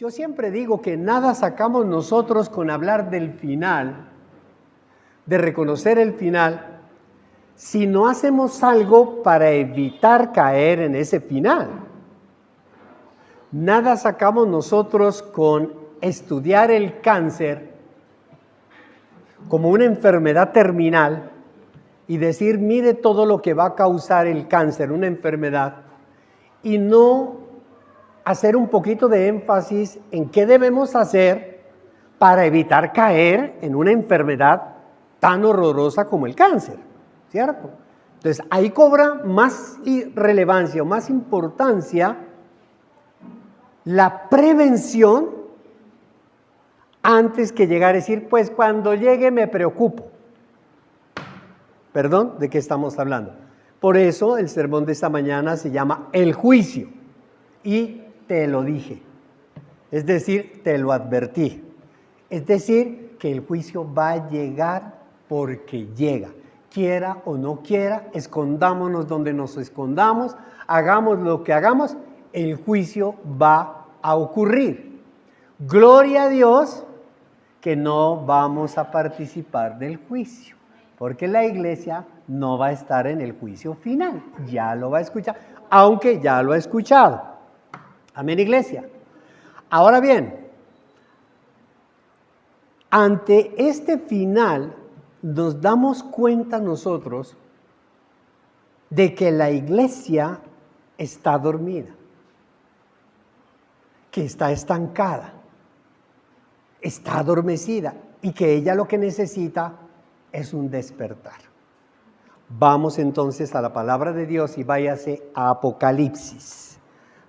Yo siempre digo que nada sacamos nosotros con hablar del final, de reconocer el final, si no hacemos algo para evitar caer en ese final. Nada sacamos nosotros con estudiar el cáncer como una enfermedad terminal y decir, mire todo lo que va a causar el cáncer, una enfermedad, y no hacer un poquito de énfasis en qué debemos hacer para evitar caer en una enfermedad tan horrorosa como el cáncer, ¿cierto? Entonces, ahí cobra más relevancia o más importancia la prevención antes que llegar a decir, pues cuando llegue me preocupo. Perdón, ¿de qué estamos hablando? Por eso el sermón de esta mañana se llama El Juicio. Y te lo dije. Es decir, te lo advertí. Es decir, que el juicio va a llegar porque llega. Quiera o no quiera, escondámonos donde nos escondamos, hagamos lo que hagamos, el juicio va a ocurrir. Gloria a Dios que no vamos a participar del juicio, porque la iglesia no va a estar en el juicio final, ya lo va a escuchar, aunque ya lo ha escuchado. Amén, iglesia. Ahora bien, ante este final nos damos cuenta nosotros de que la iglesia está dormida, que está estancada, está adormecida y que ella lo que necesita es un despertar. Vamos entonces a la palabra de Dios y váyase a Apocalipsis.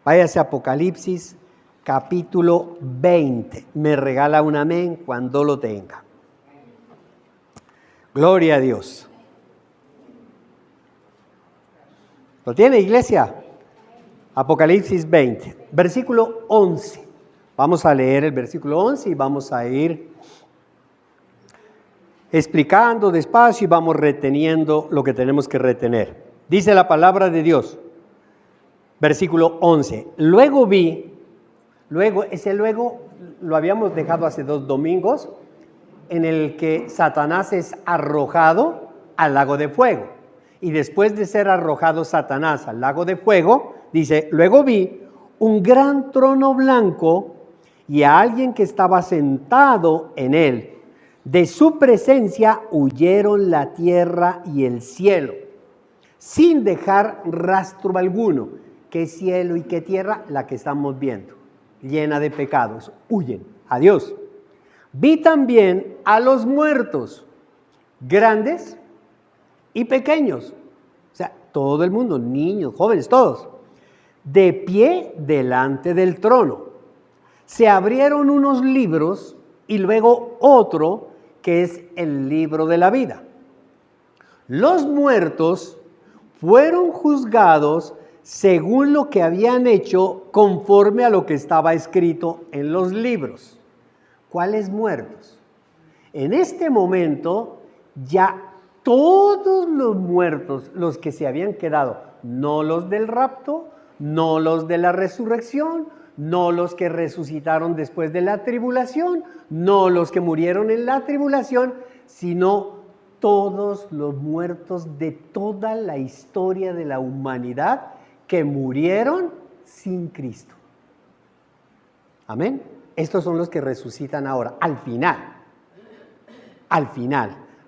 Váyase a Apocalipsis capítulo 20. Me regala un amén cuando lo tenga. Gloria a Dios. ¿Lo tiene, iglesia? Apocalipsis 20, versículo 11. Vamos a leer el versículo 11 y vamos a ir explicando despacio y vamos reteniendo lo que tenemos que retener. Dice la palabra de Dios, versículo 11. Luego lo habíamos dejado hace 2 domingos, en el que Satanás es arrojado al lago de fuego. Y después de ser arrojado Satanás al lago de fuego, dice, luego vi un gran trono blanco y a alguien que estaba sentado en él. De su presencia huyeron la tierra y el cielo, sin dejar rastro alguno. ¿Qué cielo y qué tierra? La que estamos viendo, llena de pecados. Huyen. Adiós. Vi también a los muertos, grandes y pequeños. O sea, todo el mundo, niños, jóvenes, todos, de pie delante del trono. Se abrieron unos libros y luego otro que es el libro de la vida. Los muertos fueron juzgados según lo que habían hecho conforme a lo que estaba escrito en los libros. ¿Cuáles muertos? En este momento ya todos los muertos, los que se habían quedado, no los del rapto, no los de la resurrección, no los que resucitaron después de la tribulación, no los que murieron en la tribulación, sino todos los muertos de toda la historia de la humanidad que murieron sin Cristo. Amén. Estos son los que resucitan ahora, al final,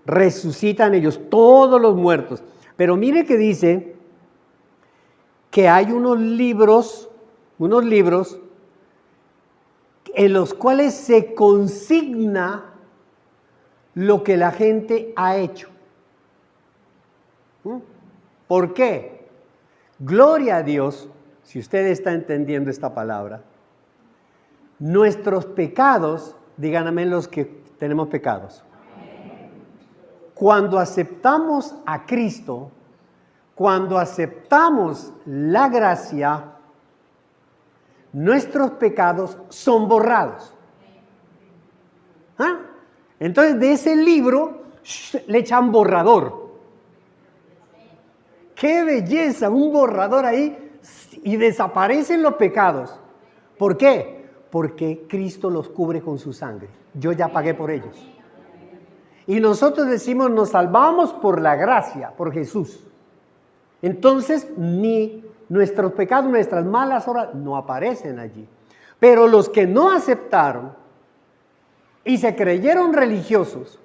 resucitan ellos, todos los muertos. Pero mire que dice que hay unos libros en los cuales se consigna lo que la gente ha hecho. ¿Por qué? Gloria a Dios, si usted está entendiendo esta palabra. Nuestros pecados, digan amén los que tenemos pecados. Cuando aceptamos a Cristo, cuando aceptamos la gracia, nuestros pecados son borrados. ¿Ah? Entonces de ese libro le echan borrador. ¡Qué belleza! Un borrador ahí y desaparecen los pecados. ¿Por qué? Porque Cristo los cubre con su sangre. Yo ya pagué por ellos. Y nosotros decimos, nos salvamos por la gracia, por Jesús. Entonces, ni nuestros pecados, nuestras malas obras no aparecen allí. Pero los que no aceptaron y se creyeron religiosos,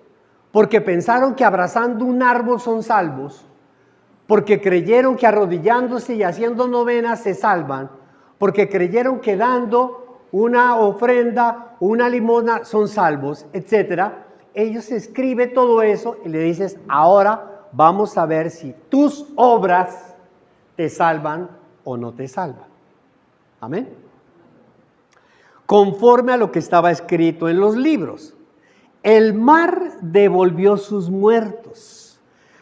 porque pensaron que abrazando un árbol son salvos, porque creyeron que arrodillándose y haciendo novenas se salvan, porque creyeron que dando una ofrenda, una limosna son salvos, etcétera. Ellos escriben todo eso y le dices, ahora vamos a ver si tus obras te salvan o no te salvan. Amén. Conforme a lo que estaba escrito en los libros. El mar devolvió sus muertos.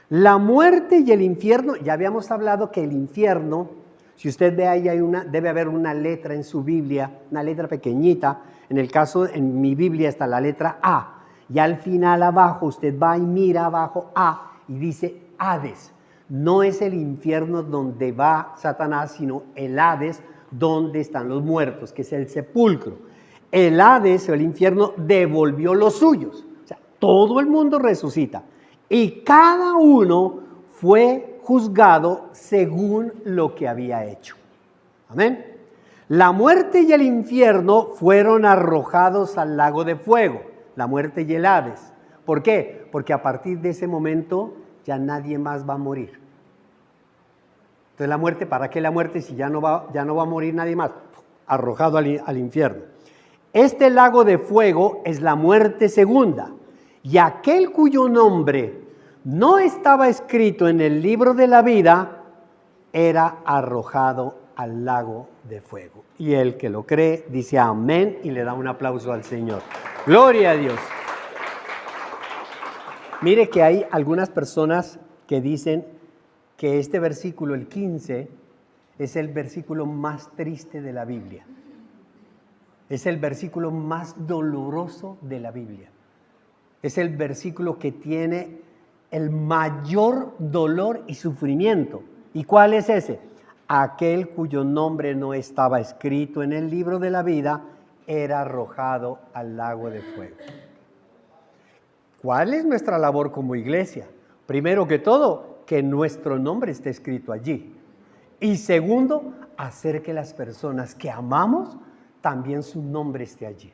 La muerte y el infierno, ya habíamos hablado que el infierno, si usted ve ahí, debe haber una letra en su Biblia, una letra pequeñita. En el caso, en mi Biblia está la letra A. Y al final abajo, usted va y mira abajo A y dice Hades. No es el infierno donde va Satanás, sino el Hades, donde están los muertos, que es el sepulcro. El Hades o el infierno devolvió los suyos. O sea, todo el mundo resucita. Y cada uno fue juzgado según lo que había hecho. Amén. La muerte y el infierno fueron arrojados al lago de fuego. La muerte y el Hades. ¿Por qué? Porque a partir de ese momento ya nadie más va a morir. Entonces la muerte, ¿para qué la muerte si ya no va a morir nadie más? Arrojado al infierno. Este lago de fuego es la muerte segunda. Y aquel cuyo nombre no estaba escrito en el libro de la vida, era arrojado al lago de fuego. Y el que lo cree dice amén y le da un aplauso al Señor. Gloria a Dios. Mire que hay algunas personas que dicen que este versículo, el 15, es el versículo más triste de la Biblia. Es el versículo más doloroso de la Biblia. Es el versículo que tiene el mayor dolor y sufrimiento. ¿Y cuál es ese? Aquel cuyo nombre no estaba escrito en el libro de la vida era arrojado al lago de fuego. ¿Cuál es nuestra labor como iglesia? Primero que todo, que nuestro nombre esté escrito allí. Y segundo, hacer que las personas que amamos, también su nombre esté allí.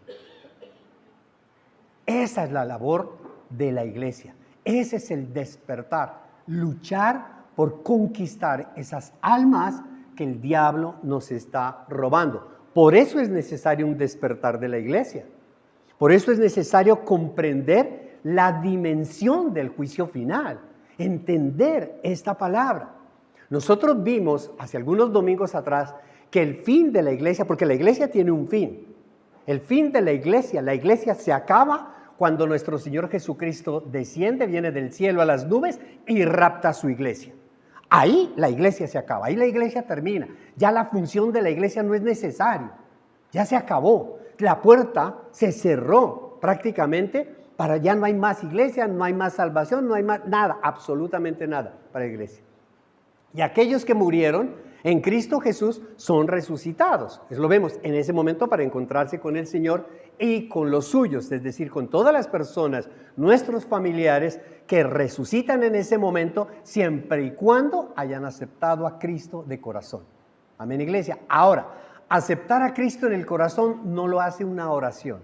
Esa es la labor de la iglesia. Ese es el despertar, luchar por conquistar esas almas que el diablo nos está robando. Por eso es necesario un despertar de la iglesia. Por eso es necesario comprender la dimensión del juicio final, entender esta palabra. Nosotros vimos hace algunos domingos atrás que el fin de la iglesia, porque la iglesia tiene un fin, el fin de la iglesia se acaba cuando nuestro Señor Jesucristo desciende, viene del cielo a las nubes y rapta a su iglesia. Ahí la iglesia se acaba, ahí la iglesia termina. Ya la función de la iglesia no es necesaria, ya se acabó. La puerta se cerró prácticamente, para ya no hay más iglesia, no hay más salvación, no hay más nada, absolutamente nada para la iglesia. Y aquellos que murieron en Cristo Jesús son resucitados. Eso lo vemos en ese momento para encontrarse con el Señor y con los suyos, es decir, con todas las personas, nuestros familiares que resucitan en ese momento siempre y cuando hayan aceptado a Cristo de corazón. Amén, iglesia. Ahora, aceptar a Cristo en el corazón no lo hace una oración.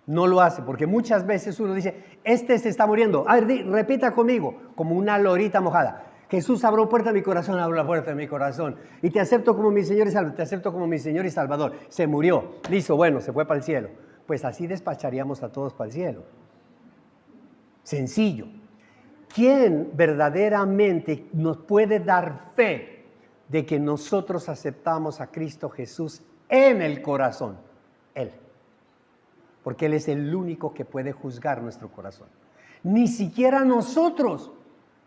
No lo hace, porque muchas veces uno dice, este se está muriendo. A ver, repita conmigo, como una lorita mojada. Jesús abrió puerta de mi corazón, abrió la puerta de mi corazón. Y te acepto como mi Señor y Salvador, te acepto como mi Señor y Salvador. Se murió, listo, bueno, se fue para el cielo. Pues así despacharíamos a todos para el cielo. Sencillo. ¿Quién verdaderamente nos puede dar fe de que nosotros aceptamos a Cristo Jesús en el corazón? Él. Porque Él es el único que puede juzgar nuestro corazón. Ni siquiera nosotros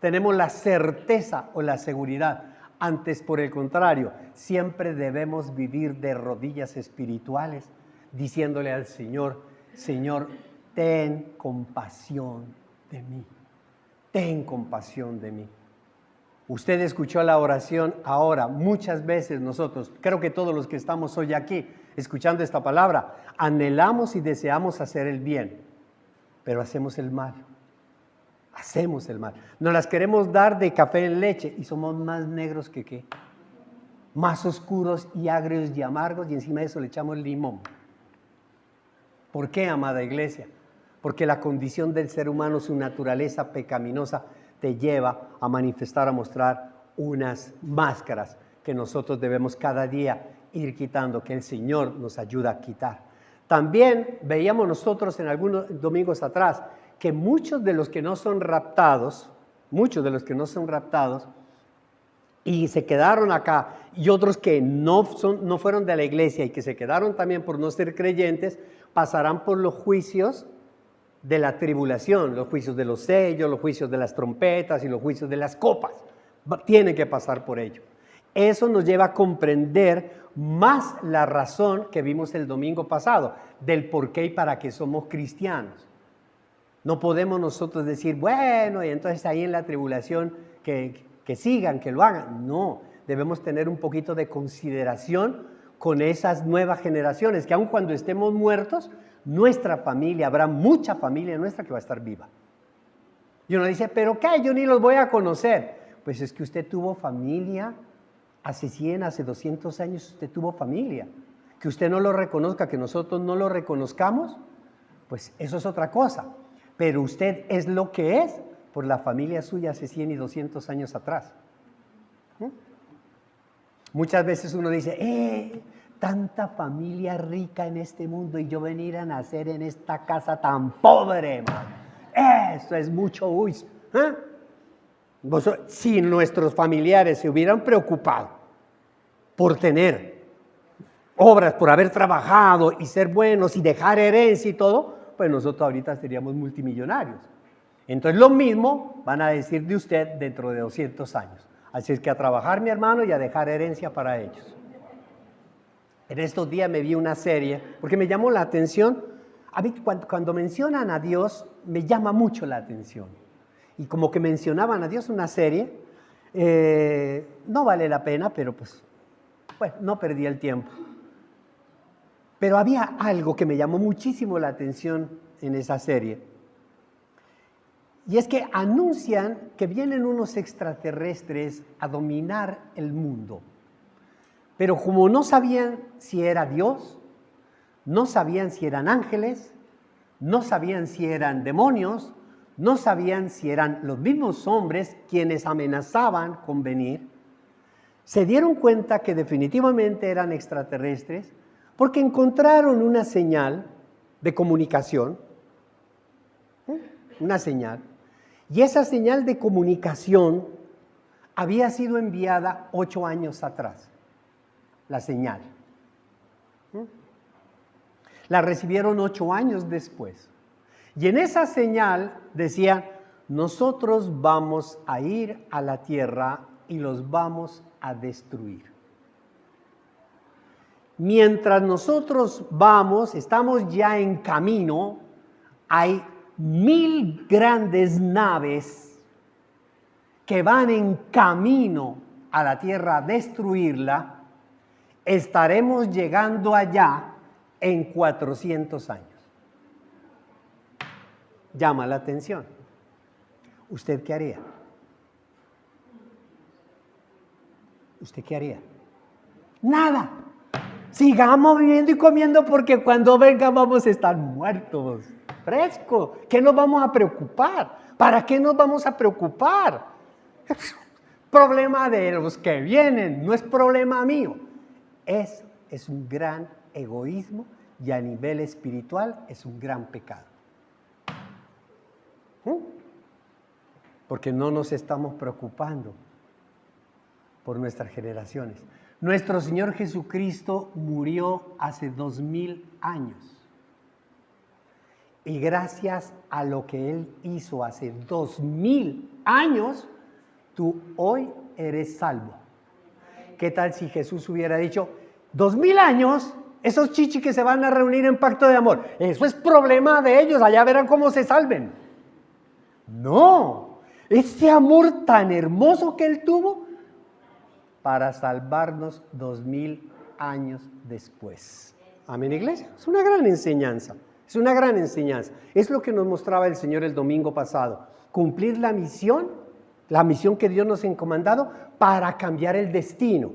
tenemos la certeza o la seguridad. Antes, por el contrario, siempre debemos vivir de rodillas espirituales, diciéndole al Señor, Señor, ten compasión de mí. Ten compasión de mí. Usted escuchó la oración ahora. Muchas veces nosotros, creo que todos los que estamos hoy aquí, escuchando esta palabra, anhelamos y deseamos hacer el bien, pero hacemos el mal. Hacemos el mal. Nos las queremos dar de café en leche y somos más negros que qué. Más oscuros y agrios y amargos, y encima de eso le echamos limón. ¿Por qué, amada iglesia? Porque la condición del ser humano, su naturaleza pecaminosa, te lleva a manifestar, a mostrar unas máscaras que nosotros debemos cada día ir quitando, que el Señor nos ayuda a quitar. También veíamos nosotros en algunos domingos atrás que muchos de los que no son raptados, y se quedaron acá, y otros que no fueron de la iglesia y que se quedaron también por no ser creyentes, pasarán por los juicios de la tribulación, los juicios de los sellos, los juicios de las trompetas y los juicios de las copas. Tienen que pasar por ello. Eso nos lleva a comprender más la razón que vimos el domingo pasado, del por qué y para qué somos cristianos. No podemos nosotros decir, bueno, y entonces ahí en la tribulación que sigan, que lo hagan. No, debemos tener un poquito de consideración con esas nuevas generaciones, que aun cuando estemos muertos, nuestra familia, habrá mucha familia nuestra que va a estar viva. Y uno dice, ¿pero qué? Yo ni los voy a conocer. Pues es que usted tuvo familia hace 100, hace 200 años, usted tuvo familia. Que usted no lo reconozca, que nosotros no lo reconozcamos, pues eso es otra cosa. Pero usted es lo que es por la familia suya hace 100 y 200 años atrás. Muchas veces uno dice, tanta familia rica en este mundo y yo venir a nacer en esta casa tan pobre, man. Eso es mucho uy. Si nuestros familiares se hubieran preocupado por tener obras, por haber trabajado y ser buenos y dejar herencia y todo, pues nosotros ahorita seríamos multimillonarios. Entonces lo mismo van a decir de usted dentro de 200 años. Así es que a trabajar, mi hermano, y a dejar herencia para ellos. En estos días me vi una serie, porque me llamó la atención. A mí cuando mencionan a Dios, me llama mucho la atención. Y como que mencionaban a Dios una serie, no vale la pena, pero pues, bueno, no perdí el tiempo. Pero había algo que me llamó muchísimo la atención en esa serie. Y es que anuncian que vienen unos extraterrestres a dominar el mundo. Pero como no sabían si era Dios, no sabían si eran ángeles, no sabían si eran demonios, no sabían si eran los mismos hombres quienes amenazaban con venir, se dieron cuenta que definitivamente eran extraterrestres porque encontraron una señal de comunicación, una señal, y esa señal de comunicación había sido enviada 8 años atrás, la señal. La recibieron 8 años después. Y en esa señal decían, nosotros vamos a ir a la tierra y los vamos a destruir. Mientras nosotros estamos ya en camino, hay 1000 grandes naves que van en camino a la tierra a destruirla. Estaremos llegando allá en 400 años. Llama la atención. ¿Usted qué haría? ¿Usted qué haría? Nada. Sigamos viviendo y comiendo porque cuando venga vamos a estar muertos. Fresco. ¿Qué nos vamos a preocupar? ¿Para qué nos vamos a preocupar? Es problema de los que vienen, no es problema mío. Es un gran egoísmo y a nivel espiritual es un gran pecado. Porque no nos estamos preocupando por nuestras generaciones. Nuestro Señor Jesucristo murió hace 2000 años. Y gracias a lo que Él hizo hace 2000 años, tú hoy eres salvo. ¿Qué tal si Jesús hubiera dicho, 2000 años, esos chichis que se van a reunir en pacto de amor, eso es problema de ellos, allá verán cómo se salven? No, Ese amor tan hermoso que Él tuvo para salvarnos 2000 años después. Amén, iglesia. Es una gran enseñanza. Es una gran enseñanza. Es lo que nos mostraba el Señor el domingo pasado. Cumplir la misión que Dios nos ha encomendado para cambiar el destino.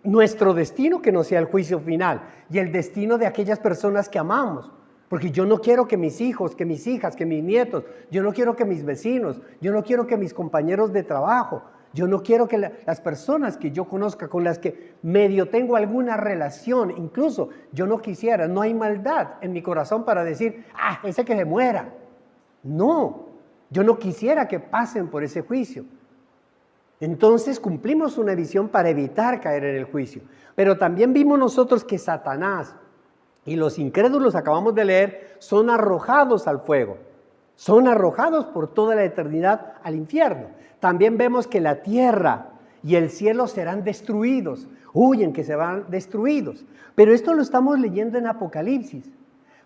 Nuestro destino, que no sea el juicio final, y el destino de aquellas personas que amamos. Porque yo no quiero que mis hijos, que mis hijas, que mis nietos, yo no quiero que mis vecinos, yo no quiero que mis compañeros de trabajo, yo no quiero que las personas que yo conozca, con las que medio tengo alguna relación, incluso yo no quisiera, no hay maldad en mi corazón para decir, ese que se muera. No, yo no quisiera que pasen por ese juicio. Entonces cumplimos una visión para evitar caer en el juicio. Pero también vimos nosotros que Satanás y los incrédulos, acabamos de leer, son arrojados al fuego. Son arrojados por toda la eternidad al infierno. También vemos que la tierra y el cielo serán destruidos. Huyen que se van destruidos. Pero esto lo estamos leyendo en Apocalipsis.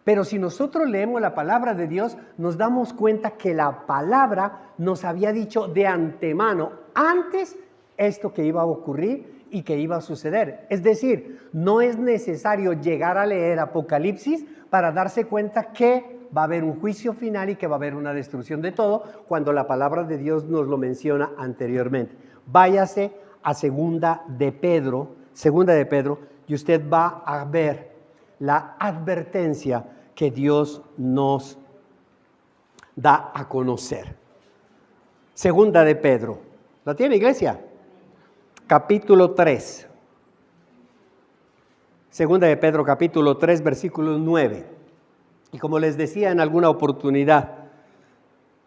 Pero si nosotros leemos la palabra de Dios, nos damos cuenta que la palabra nos había dicho de antemano, antes, esto que iba a ocurrir y que iba a suceder. Es decir, no es necesario llegar a leer Apocalipsis para darse cuenta que va a haber un juicio final y que va a haber una destrucción de todo, cuando la palabra de Dios nos lo menciona anteriormente. Váyase a Segunda de Pedro, y usted va a ver la advertencia que Dios nos da a conocer. Segunda de Pedro. ¿La tiene, iglesia? Capítulo 3. Segunda de Pedro, capítulo 3, versículo 9. Y como les decía en alguna oportunidad,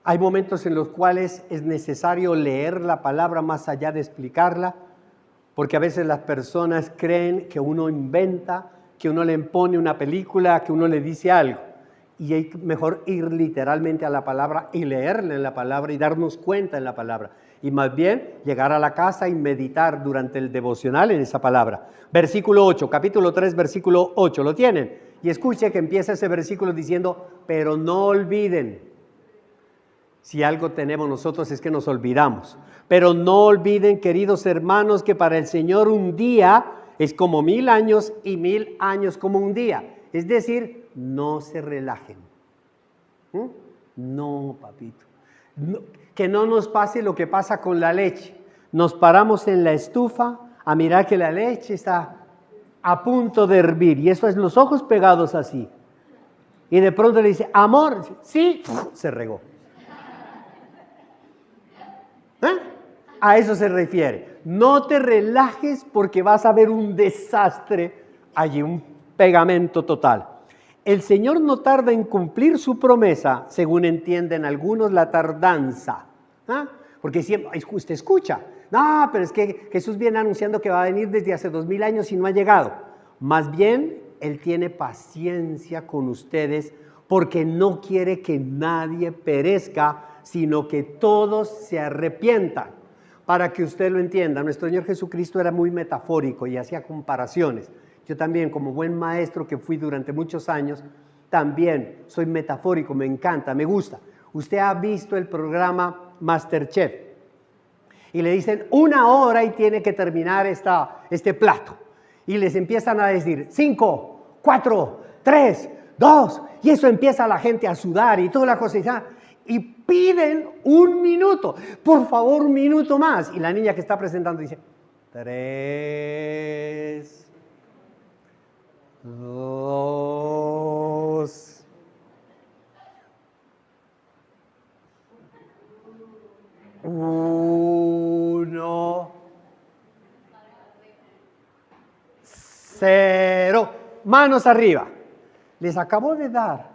hay momentos en los cuales es necesario leer la palabra más allá de explicarla, porque a veces las personas creen que uno inventa, que uno le impone una película, que uno le dice algo. Y hay mejor ir literalmente a la palabra y leerla en la palabra y darnos cuenta en la palabra. Y más bien llegar a la casa y meditar durante el devocional en esa palabra. Versículo 8, capítulo 3, versículo 8, ¿lo tienen? Y escuche que empieza ese versículo diciendo, pero no olviden. Si algo tenemos nosotros es que nos olvidamos. Pero no olviden, queridos hermanos, que para el Señor un día es como 1000 años y 1000 años como un día. Es decir, no se relajen. No, papito. No, que no nos pase lo que pasa con la leche. Nos paramos en la estufa a mirar que la leche está a punto de hervir. Y eso es los ojos pegados así. Y de pronto le dice, amor, sí, se regó. A eso se refiere. No te relajes porque vas a ver un desastre allí, un pegamento total. El Señor no tarda en cumplir su promesa, según entienden algunos la tardanza. Porque siempre usted escucha, no, pero es que Jesús viene anunciando que va a venir desde hace 2000 años y no ha llegado. Más bien, Él tiene paciencia con ustedes porque no quiere que nadie perezca, sino que todos se arrepientan. Para que usted lo entienda, nuestro Señor Jesucristo era muy metafórico y hacía comparaciones. Yo también, como buen maestro que fui durante muchos años, también soy metafórico, me encanta, me gusta. Usted ha visto el programa MasterChef y le dicen 1 hora y tiene que terminar este plato. Y les empiezan a decir 5, 4, 3, 2, y eso empieza la gente a sudar y toda la cosa. Y piden 1 minuto, por favor 1 minuto más. Y la niña que está presentando dice, 3, 2, 1, 0. Manos arriba. Les acabo de dar.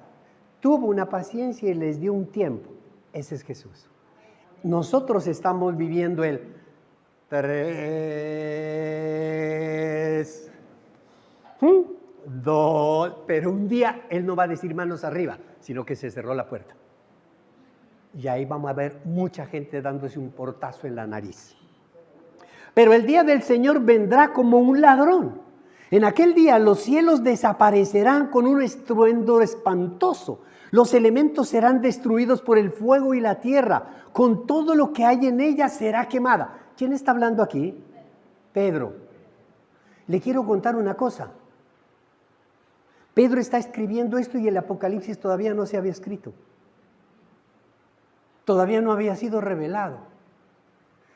Tuvo una paciencia y les dio un tiempo. Ese es Jesús. Nosotros estamos viviendo el 3, 2, pero un día Él no va a decir manos arriba, sino que se cerró la puerta. Y ahí vamos a ver mucha gente dándose un portazo en la nariz. Pero el día del Señor vendrá como un ladrón. En aquel día los cielos desaparecerán con un estruendo espantoso. Los elementos serán destruidos por el fuego y la tierra. Con todo lo que hay en ella será quemada. ¿Quién está hablando aquí? Pedro. Le quiero contar una cosa. Pedro está escribiendo esto y el Apocalipsis todavía no se había escrito. Todavía no había sido revelado.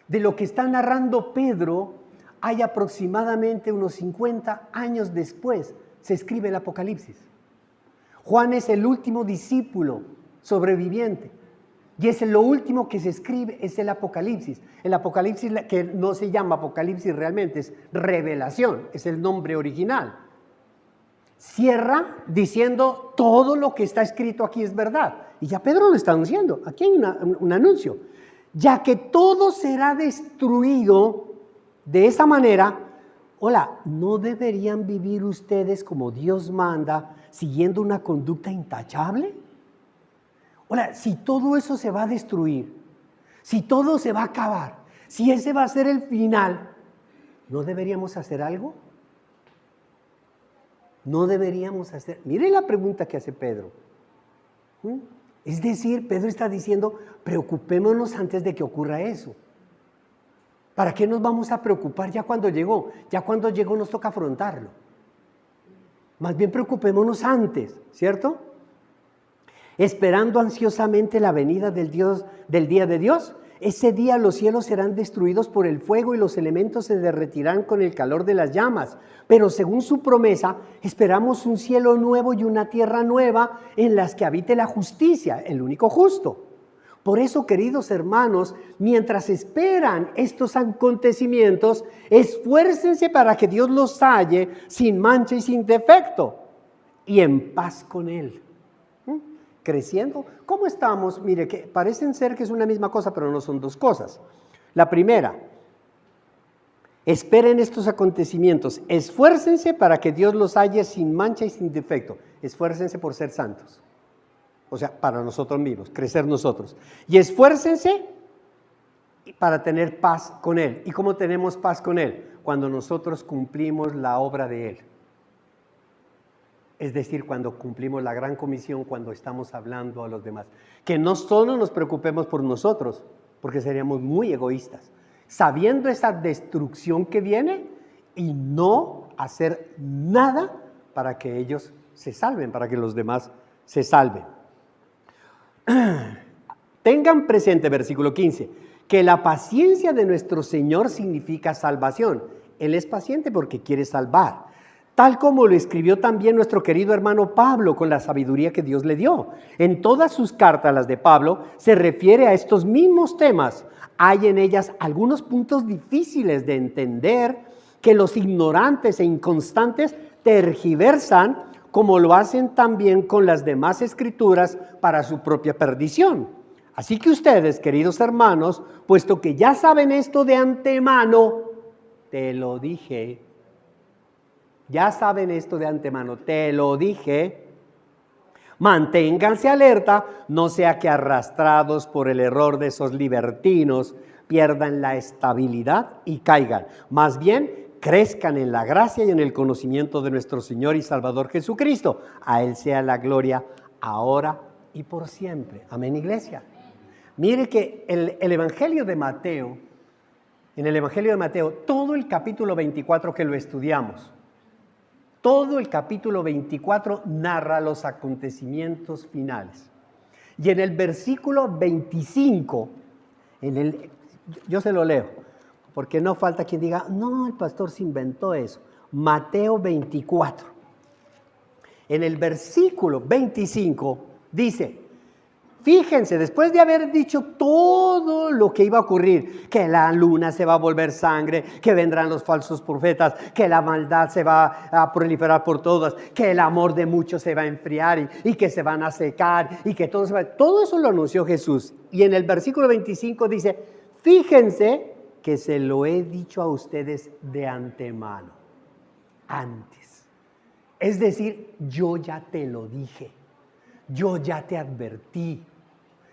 De lo que está narrando Pedro, hay aproximadamente unos 50 años después, se escribe el Apocalipsis. Juan es el último discípulo sobreviviente. Y es lo último que se escribe, es el Apocalipsis. El Apocalipsis, que no se llama Apocalipsis realmente, es revelación, es el nombre original. Cierra diciendo todo lo que está escrito aquí es verdad. Y ya Pedro lo está anunciando. Aquí hay un anuncio. Ya que todo será destruido de esa manera, ¿no deberían vivir ustedes como Dios manda, siguiendo una conducta intachable? Si todo eso se va a destruir, si todo se va a acabar, si ese va a ser el final, ¿no deberíamos hacer algo? No deberíamos hacer. Mire la pregunta que hace Pedro. Es decir, Pedro está diciendo, preocupémonos antes de que ocurra eso. ¿Para qué nos vamos a preocupar ya cuando llegó? Ya cuando llegó nos toca afrontarlo. Más bien preocupémonos antes, ¿cierto? Esperando ansiosamente la venida del día de Dios. Ese día los cielos serán destruidos por el fuego y los elementos se derretirán con el calor de las llamas. Pero según su promesa, esperamos un cielo nuevo y una tierra nueva en las que habite la justicia, el único justo. Por eso, queridos hermanos, mientras esperan estos acontecimientos, esfuércense para que Dios los halle sin mancha y sin defecto y en paz con Él. Creciendo. ¿Cómo estamos? Mire, que parecen ser que es una misma cosa, pero no son dos cosas. La primera, esperen estos acontecimientos, esfuércense para que Dios los halle sin mancha y sin defecto. Esfuércense por ser santos. O sea, para nosotros mismos, crecer nosotros. Y esfuércense para tener paz con Él. ¿Y cómo tenemos paz con Él? Cuando nosotros cumplimos la obra de Él. Es decir, cuando cumplimos la gran comisión, cuando estamos hablando a los demás. Que no solo nos preocupemos por nosotros, porque seríamos muy egoístas. Sabiendo esa destrucción que viene y no hacer nada para que ellos se salven, para que los demás se salven. Tengan presente, versículo 15, que la paciencia de nuestro Señor significa salvación. Él es paciente porque quiere salvar. Tal como lo escribió también nuestro querido hermano Pablo con la sabiduría que Dios le dio. En todas sus cartas, las de Pablo, se refiere a estos mismos temas. Hay en ellas algunos puntos difíciles de entender que los ignorantes e inconstantes tergiversan, como lo hacen también con las demás escrituras para su propia perdición. Así que ustedes, queridos hermanos, puesto que ya saben esto de antemano, te lo dije. Ya saben esto de antemano, te lo dije. Manténganse alerta, no sea que arrastrados por el error de esos libertinos pierdan la estabilidad y caigan. Más bien, crezcan en la gracia y en el conocimiento de nuestro Señor y Salvador Jesucristo. A Él sea la gloria ahora y por siempre. Amén, iglesia. Mire que el Evangelio de Mateo, en el Evangelio de Mateo, todo el capítulo 24 que lo estudiamos, todo el capítulo 24 narra los acontecimientos finales. Y en el versículo 25, yo se lo leo, porque no falta quien diga, no, el pastor se inventó eso. Mateo 24. En el versículo 25 dice, fíjense, después de haber dicho todo lo que iba a ocurrir, que la luna se va a volver sangre, que vendrán los falsos profetas, que la maldad se va a proliferar por todas, que el amor de muchos se va a enfriar y que se van a secar y que todo eso lo anunció Jesús. Y en el versículo 25 dice, fíjense que se lo he dicho a ustedes de antemano, antes. Es decir, yo ya te lo dije. Yo ya te advertí,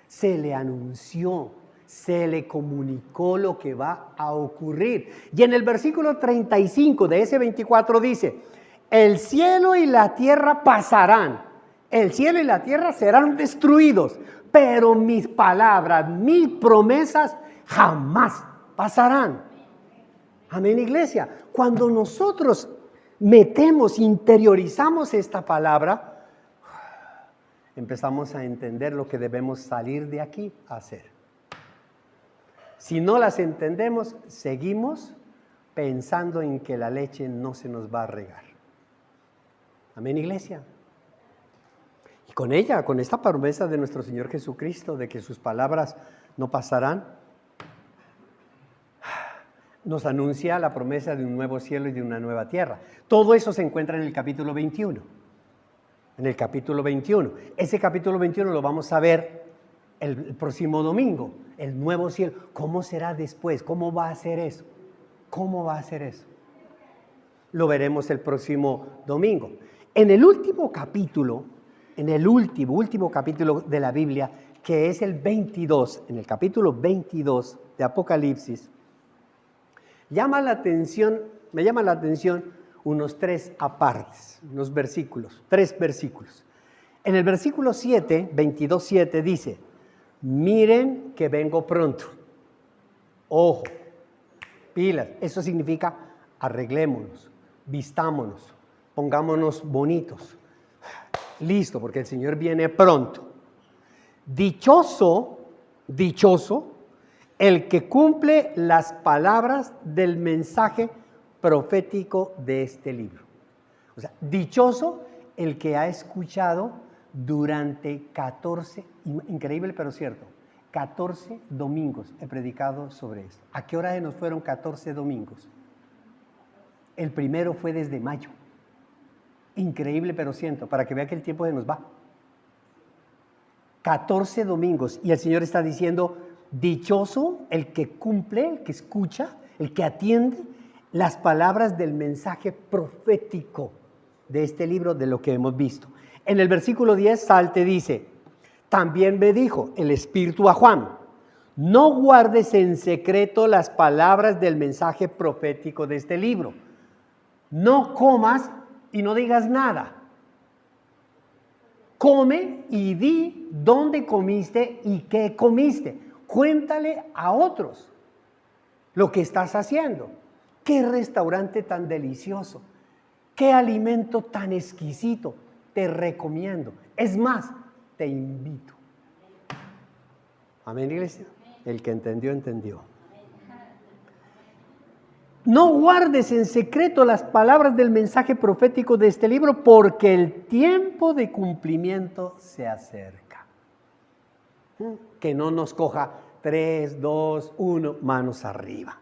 se le anunció, Se le comunicó lo que va a ocurrir. Y en el versículo 35 de ese 24 dice, el cielo y la tierra pasarán, el cielo y la tierra serán destruidos, pero mis palabras, mis promesas jamás pasarán. Amén, iglesia. Cuando nosotros metemos, interiorizamos esta palabra, empezamos a entender lo que debemos salir de aquí a hacer. Si no las entendemos, seguimos pensando en que la leche no se nos va a regar. Amén, iglesia. Y con ella, con esta promesa de nuestro Señor Jesucristo, de que sus palabras no pasarán, nos anuncia la promesa de un nuevo cielo y de una nueva tierra. Todo eso se encuentra en el capítulo 21. En el capítulo 21. Ese capítulo 21 lo vamos a ver el próximo domingo. El nuevo cielo. ¿Cómo será después? ¿Cómo va a ser eso? ¿Cómo va a ser eso? Lo veremos el próximo domingo. En el último capítulo, en el último capítulo de la Biblia, que es el 22, en el capítulo 22 de Apocalipsis, me llama la atención unos tres apartes, unos versículos, 3 versículos. En el versículo 7, 22:7 dice, miren que vengo pronto. Ojo, pilas, eso significa arreglémonos, vistámonos, pongámonos bonitos. Listo, porque el Señor viene pronto. Dichoso el que cumple las palabras del mensaje profético de este libro. O sea, dichoso el que ha escuchado durante 14, increíble pero cierto, 14 domingos he predicado sobre esto. ¿A qué hora se nos fueron 14 domingos? El primero fue desde mayo. Increíble pero cierto, para que vea que el tiempo se nos va. 14 domingos y el Señor está diciendo, dichoso el que cumple, el que escucha, el que atiende las palabras del mensaje profético de este libro, de lo que hemos visto. En el versículo 10, Salte dice, también me dijo el Espíritu a Juan, no guardes en secreto las palabras del mensaje profético de este libro. No comas y no digas nada. Come y di dónde comiste y qué comiste. Cuéntale a otros lo que estás haciendo. Qué restaurante tan delicioso. Qué alimento tan exquisito. Te recomiendo. Es más, te invito. Amén, iglesia. El que entendió, entendió. No guardes en secreto las palabras del mensaje profético de este libro, porque el tiempo de cumplimiento se acerca. Que no nos coja 3, 2, 1, manos arriba.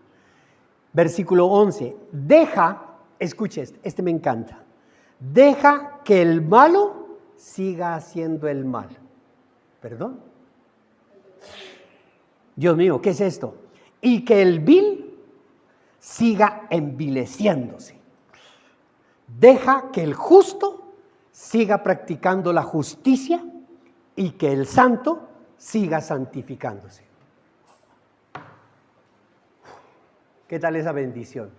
Versículo 11. Escuche este me encanta. Deja que el malo siga haciendo el mal. ¿Perdón? Dios mío, ¿qué es esto? Y que el vil siga envileciéndose. Deja que el justo siga practicando la justicia y que el santo siga santificándose. ¿Qué tal esa bendición?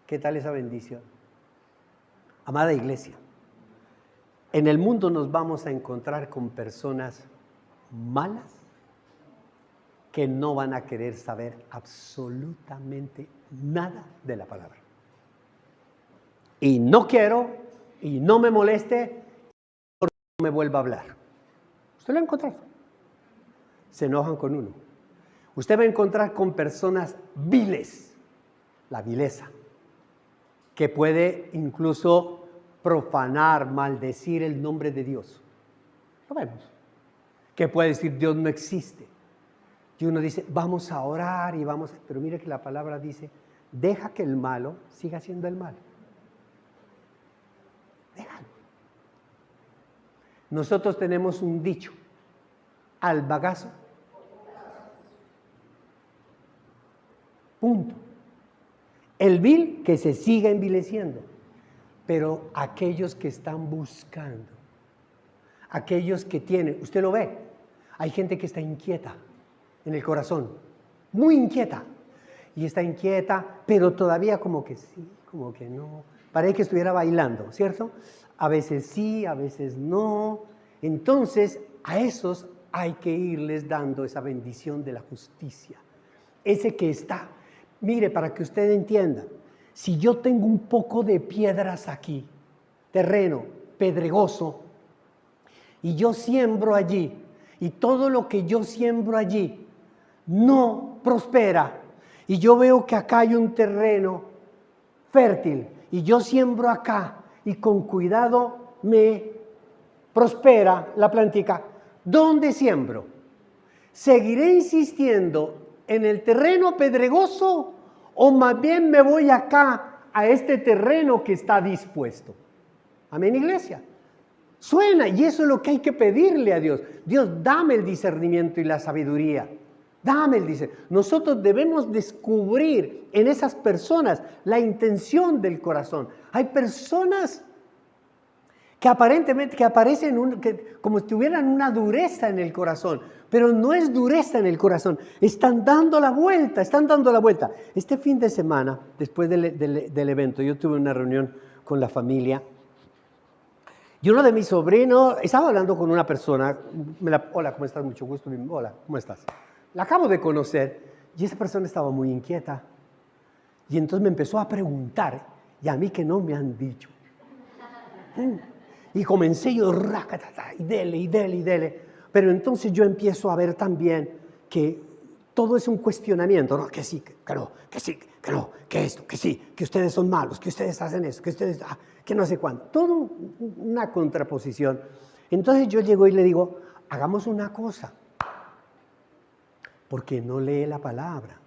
¿Qué tal esa bendición? Amada iglesia, en el mundo nos vamos a encontrar con personas malas que no van a querer saber absolutamente nada de la palabra. Y no quiero, y no me moleste, porque no me vuelva a hablar. Usted lo va a encontrar. Se enojan con uno. Usted va a encontrar con personas viles, la vileza, que puede incluso profanar, maldecir el nombre de Dios. Lo vemos. Que puede decir Dios no existe. Y uno dice, vamos a orar y vamos, pero mire que la palabra dice, deja que el malo siga haciendo el mal. Déjalo. Nosotros tenemos un dicho, al bagazo. Punto. El vil que se siga envileciendo, pero aquellos que están buscando, aquellos que tienen, usted lo ve, hay gente que está inquieta. en el corazón, muy inquieta. Y está inquieta, pero todavía como que sí, como que no. Parece que estuviera bailando, ¿cierto? A veces sí, a veces no. Entonces, a esos hay que irles dando esa bendición de la justicia. Ese que está, mire, para que usted entienda, si yo tengo un poco de piedras aquí, terreno pedregoso, y yo siembro allí, y todo lo que yo siembro allí no prospera, y yo veo que acá hay un terreno fértil, y yo siembro acá, y con cuidado me prospera la plantica, ¿dónde siembro? ¿Seguiré insistiendo en el terreno pedregoso o más bien me voy acá a este terreno que está dispuesto? Amén, iglesia. Suena, y eso es lo que hay que pedirle a Dios. Dios, dame el discernimiento y la sabiduría. Dame el discernimiento. Nosotros debemos descubrir en esas personas la intención del corazón. Hay personas que aparentemente aparecen como si tuvieran una dureza en el corazón, pero no es dureza en el corazón, están dando la vuelta. Este fin de semana, después del evento, yo tuve una reunión con la familia, y uno de mis sobrinos, estaba hablando con una persona, hola, ¿cómo estás? Mucho gusto, hola, ¿cómo estás? La acabo de conocer, y esa persona estaba muy inquieta, y entonces me empezó a preguntar, y a mí que no me han dicho. Y comencé yo, y dele. Pero entonces yo empiezo a ver también que todo es un cuestionamiento, ¿no? Que sí, que no, que sí, que no, que esto, que sí, que ustedes son malos, que ustedes hacen eso, que ustedes, que no sé cuánto. Todo una contraposición. Entonces yo llego y le digo, hagamos una cosa. Porque no lee la palabra.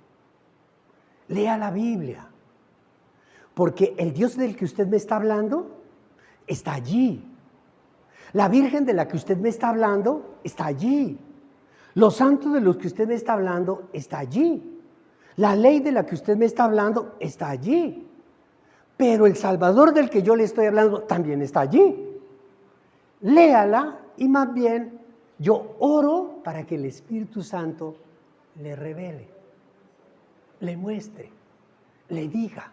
Lea la Biblia. Porque el Dios del que usted me está hablando está allí. La Virgen de la que usted me está hablando está allí. Los santos de los que usted me está hablando está allí. La ley de la que usted me está hablando está allí. Pero el Salvador del que yo le estoy hablando también está allí. Léala y más bien yo oro para que el Espíritu Santo le revele, le muestre, le diga.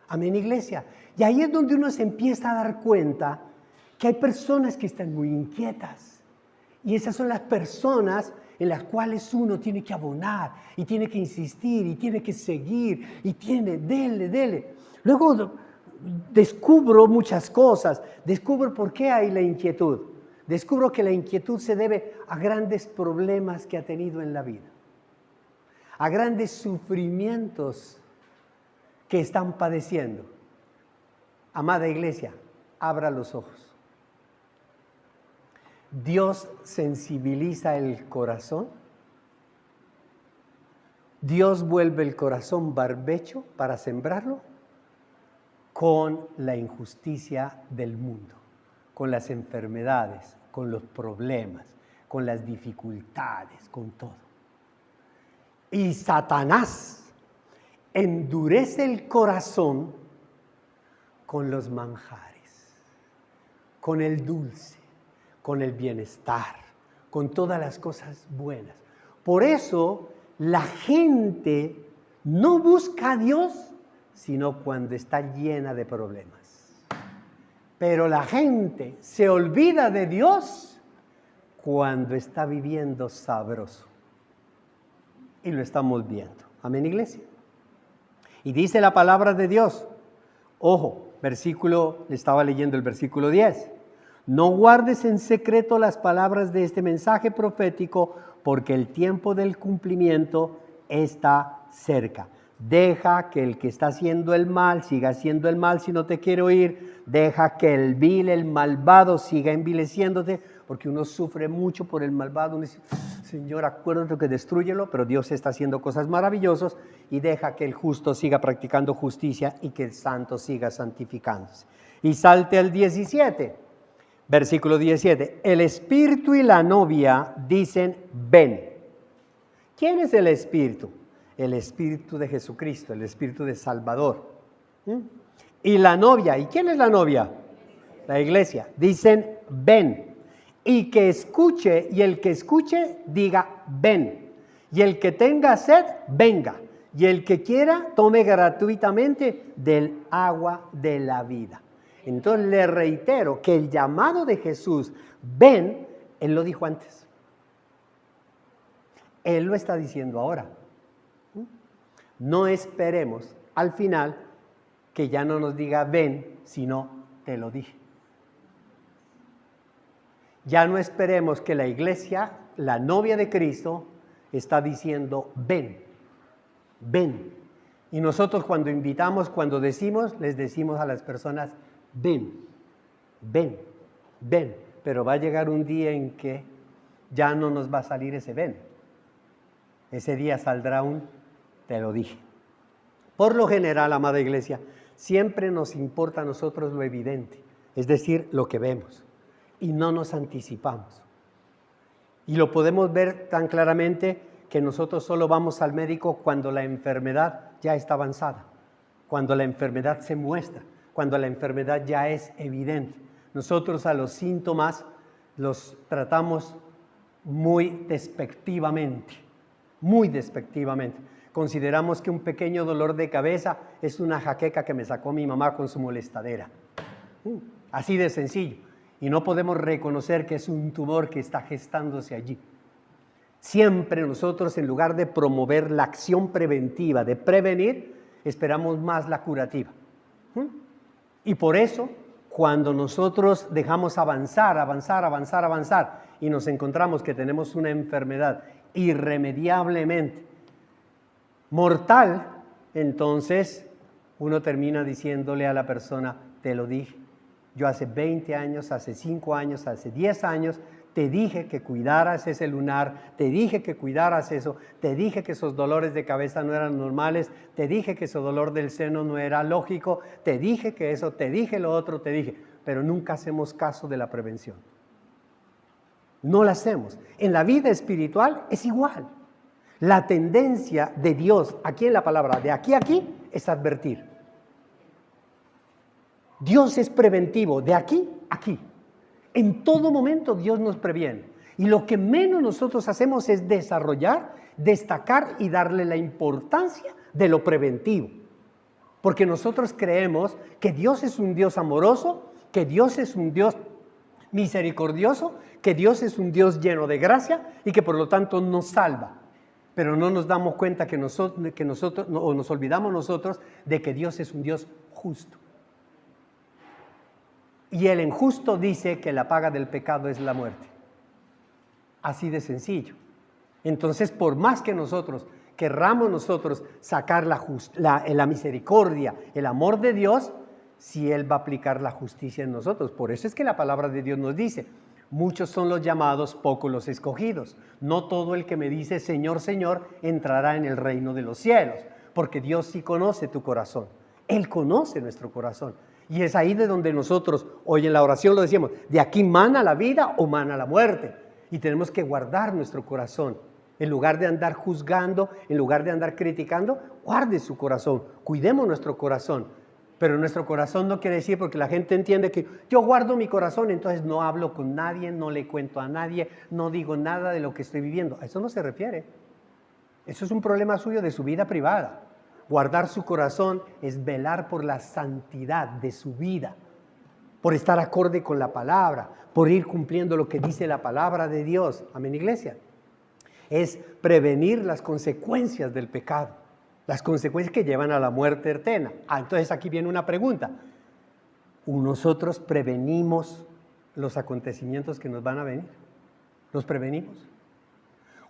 Amén, iglesia. Y ahí es donde uno se empieza a dar cuenta que hay personas que están muy inquietas. Y esas son las personas en las cuales uno tiene que abonar, y tiene que insistir, y tiene que seguir, y dele. Luego descubro muchas cosas. Descubro por qué hay la inquietud. Descubro que la inquietud se debe a grandes problemas que ha tenido en la vida, a grandes sufrimientos que están padeciendo. Amada iglesia, abra los ojos. Dios sensibiliza el corazón. Dios vuelve el corazón barbecho para sembrarlo con la injusticia del mundo, con las enfermedades, con los problemas, con las dificultades, con todo. Y Satanás endurece el corazón con los manjares, con el dulce, con el bienestar, con todas las cosas buenas. Por eso la gente no busca a Dios, sino cuando está llena de problemas. Pero la gente se olvida de Dios cuando está viviendo sabroso. Y lo estamos viendo. Amén, iglesia. Y dice la palabra de Dios, ojo, le estaba leyendo el versículo 10. No guardes en secreto las palabras de este mensaje profético, porque el tiempo del cumplimiento está cerca. Deja que el que está haciendo el mal siga haciendo el mal si no te quiere oír. Deja que el vil, el malvado siga envileciéndote, porque uno sufre mucho por el malvado. Uno dice, Señor, acuérdate que destrúyelo, pero Dios está haciendo cosas maravillosas. Y deja que el justo siga practicando justicia y que el santo siga santificándose. Y salte al 17. Versículo 17, el espíritu y la novia dicen, ven. ¿Quién es el espíritu? El espíritu de Jesucristo, el espíritu de Salvador. Y la novia, ¿y quién es la novia? La iglesia. Dicen, ven. Y que escuche, y el que escuche diga, ven. Y el que tenga sed, venga. Y el que quiera, tome gratuitamente del agua de la vida. Entonces le reitero que el llamado de Jesús, ven, Él lo dijo antes. Él lo está diciendo ahora. No esperemos al final que ya no nos diga ven, sino te lo dije. Ya no esperemos que la iglesia, la novia de Cristo, está diciendo ven, ven. Y nosotros cuando invitamos, cuando decimos, les decimos a las personas ven, ven, ven. Pero va a llegar un día en que ya no nos va a salir ese ven. Ese día saldrá un te lo dije. Por lo general, amada iglesia, siempre nos importa a nosotros lo evidente, es decir, lo que vemos, y no nos anticipamos. Y lo podemos ver tan claramente que nosotros solo vamos al médico cuando la enfermedad ya está avanzada, cuando la enfermedad se muestra, cuando la enfermedad ya es evidente. Nosotros a los síntomas los tratamos muy despectivamente, muy despectivamente. Consideramos que un pequeño dolor de cabeza es una jaqueca que me sacó mi mamá con su molestadera. Así de sencillo. Y no podemos reconocer que es un tumor que está gestándose allí. Siempre nosotros, en lugar de promover la acción preventiva, de prevenir, esperamos más la curativa. Y por eso, cuando nosotros dejamos avanzar y nos encontramos que tenemos una enfermedad irremediablemente mortal, entonces uno termina diciéndole a la persona, te lo dije, yo hace 20 años, hace 5 años, hace 10 años, te dije que cuidaras ese lunar, te dije que cuidaras eso, te dije que esos dolores de cabeza no eran normales, te dije que ese dolor del seno no era lógico, te dije que eso, te dije lo otro, te dije, pero nunca hacemos caso de la prevención. No la hacemos. En la vida espiritual es igual. La tendencia de Dios, aquí en la palabra, de aquí a aquí, es advertir. Dios es preventivo, de aquí a aquí. En todo momento Dios nos previene. Y lo que menos nosotros hacemos es desarrollar, destacar y darle la importancia de lo preventivo. Porque nosotros creemos que Dios es un Dios amoroso, que Dios es un Dios misericordioso, que Dios es un Dios lleno de gracia y que por lo tanto nos salva. Pero no nos damos cuenta que nos olvidamos nosotros de que Dios es un Dios justo. Y el injusto dice que la paga del pecado es la muerte. Así de sencillo. Entonces, por más que nosotros querramos sacar la misericordia, el amor de Dios, si Él va a aplicar la justicia en nosotros. Por eso es que la palabra de Dios nos dice, muchos son los llamados, pocos los escogidos. No todo el que me dice Señor, Señor, entrará en el reino de los cielos, porque Dios sí conoce tu corazón. Él conoce nuestro corazón. Y es ahí de donde nosotros, hoy en la oración lo decíamos, de aquí mana la vida o mana la muerte. Y tenemos que guardar nuestro corazón. En lugar de andar juzgando, en lugar de andar criticando, guarde su corazón, cuidemos nuestro corazón. Pero nuestro corazón no quiere decir, porque la gente entiende que yo guardo mi corazón, entonces no hablo con nadie, no le cuento a nadie, no digo nada de lo que estoy viviendo. A eso no se refiere. Eso es un problema suyo de su vida privada. Guardar su corazón es velar por la santidad de su vida, por estar acorde con la palabra, por ir cumpliendo lo que dice la palabra de Dios. Amén, iglesia. Es prevenir las consecuencias del pecado, las consecuencias que llevan a la muerte eterna. Entonces aquí viene una pregunta. ¿Nosotros prevenimos los acontecimientos que nos van a venir? ¿Los prevenimos?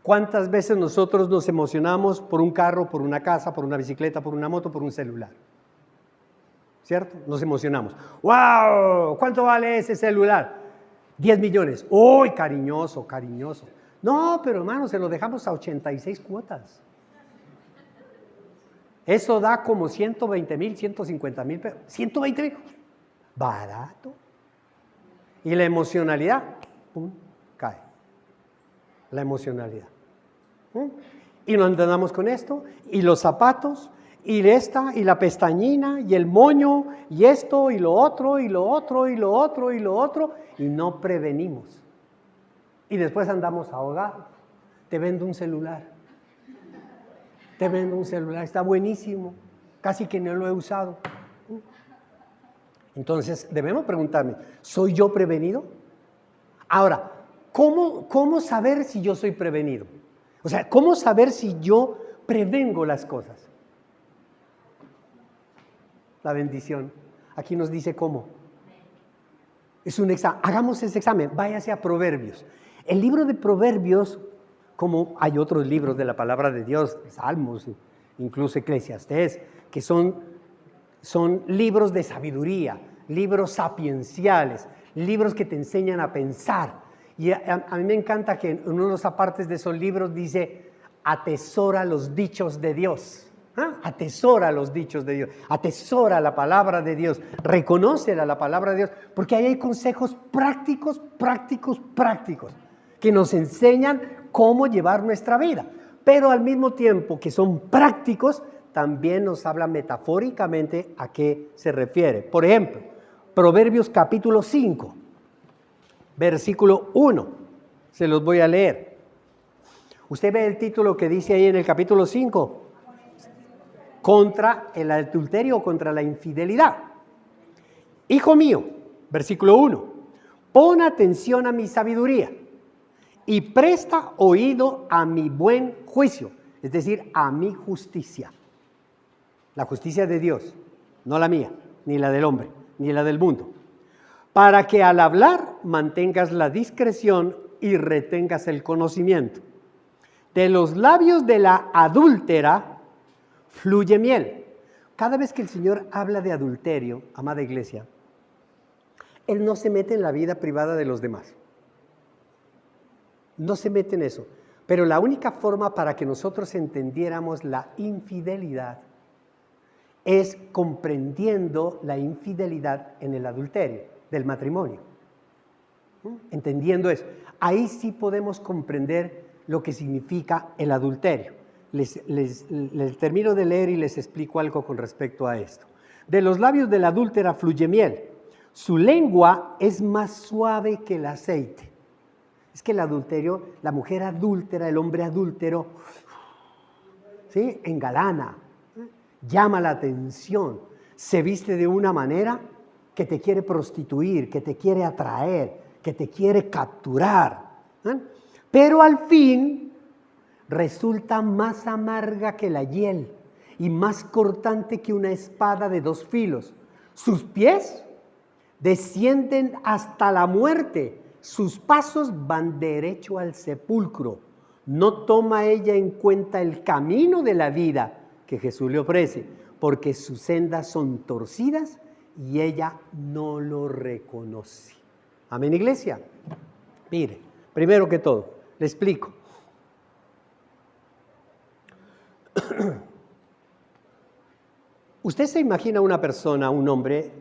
¿Cuántas veces nosotros nos emocionamos por un carro, por una casa, por una bicicleta, por una moto, por un celular? ¿Cierto? Nos emocionamos. ¡Wow! ¿Cuánto vale ese celular? 10 millones. ¡Uy, cariñoso, cariñoso! No, pero hermano, se lo dejamos a 86 cuotas. Eso da como 120,000, 150,000 pesos. 120,000. Barato. Y la emocionalidad, ¡pum!, cae. La emocionalidad. Y nos andamos con esto, y los zapatos, y y la pestañina, y el moño, y esto, y lo otro, y lo otro, y lo otro, y lo otro, y no prevenimos. Y después andamos ahogados. Te vendo un celular. te vendo un celular, está buenísimo, casi que no lo he usado. Entonces, debemos preguntarme, ¿soy yo prevenido? Ahora, ¿cómo saber si yo soy prevenido? O sea, ¿cómo saber si yo prevengo las cosas? La bendición. Aquí nos dice cómo. Es un examen. Hagamos ese examen. Váyase a Proverbios. El libro de Proverbios, como hay otros libros de la palabra de Dios, Salmos, incluso Eclesiastés, que son libros de sabiduría, libros sapienciales, libros que te enseñan a pensar. Y a mí me encanta que en uno de los apartes de esos libros dice, atesora los dichos de Dios. Atesora los dichos de Dios, atesora la palabra de Dios, reconoce la palabra de Dios, porque ahí hay consejos prácticos, que nos enseñan cómo llevar nuestra vida. Pero al mismo tiempo que son prácticos, también nos habla metafóricamente a qué se refiere. Por ejemplo, Proverbios capítulo 5, versículo 1, se los voy a leer. Usted ve el título que dice ahí en el capítulo 5, contra el adulterio o contra la infidelidad. Hijo mío, versículo 1, pon atención a mi sabiduría y presta oído a mi buen juicio, es decir, a mi justicia. La justicia de Dios, no la mía, ni la del hombre, ni la del mundo. Para que al hablar mantengas la discreción y retengas el conocimiento. De los labios de la adúltera fluye miel. Cada vez que el Señor habla de adulterio, amada iglesia, Él no se mete en la vida privada de los demás. No se mete en eso. Pero la única forma para que nosotros entendiéramos la infidelidad es comprendiendo la infidelidad en el adulterio del matrimonio. Entendiendo eso. Ahí sí podemos comprender lo que significa el adulterio. Les termino de leer y les explico algo con respecto a esto. De los labios de la adúltera fluye miel. Su lengua es más suave que el aceite. Es que el adulterio, la mujer adúltera, el hombre adúltero, ¿sí?, engalana, llama la atención, se viste de una manera que te quiere prostituir, que te quiere atraer, que te quiere capturar. Pero al fin resulta más amarga que la hiel y más cortante que una espada de dos filos. Sus pies descienden hasta la muerte, sus pasos van derecho al sepulcro. No toma ella en cuenta el camino de la vida que Jesús le ofrece, porque sus sendas son torcidas y ella no lo reconoce. Amén, iglesia. Mire, primero que todo, le explico. Usted se imagina una persona, un hombre,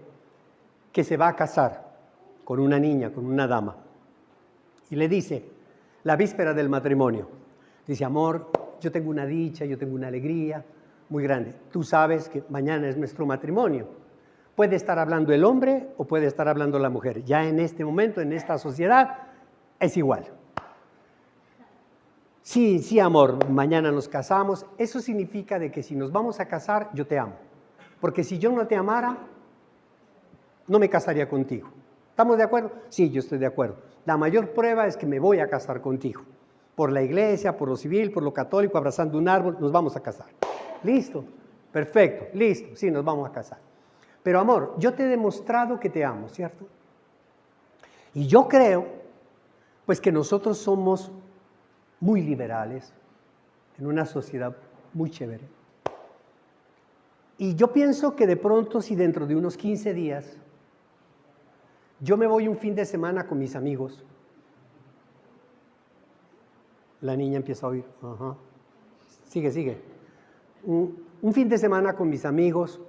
que se va a casar con una niña, con una dama, y le dice, la víspera del matrimonio, dice, amor, yo tengo una dicha, yo tengo una alegría muy grande. Tú sabes que mañana es nuestro matrimonio. Puede estar hablando el hombre o puede estar hablando la mujer. Ya en este momento, en esta sociedad, es igual. Sí, amor, mañana nos casamos. Eso significa de que si nos vamos a casar, yo te amo. Porque si yo no te amara, no me casaría contigo. ¿Estamos de acuerdo? Sí, yo estoy de acuerdo. La mayor prueba es que me voy a casar contigo. Por la iglesia, por lo civil, por lo católico, abrazando un árbol, nos vamos a casar. ¿Listo? Perfecto, listo, sí, nos vamos a casar. Pero amor, yo te he demostrado que te amo, ¿cierto? Y yo creo, pues que nosotros somos muy liberales, en una sociedad muy chévere. Y yo pienso que de pronto, si dentro de unos 15 días, yo me voy un fin de semana con mis amigos, la niña empieza a oír, ajá, sigue. Un fin de semana con mis amigos,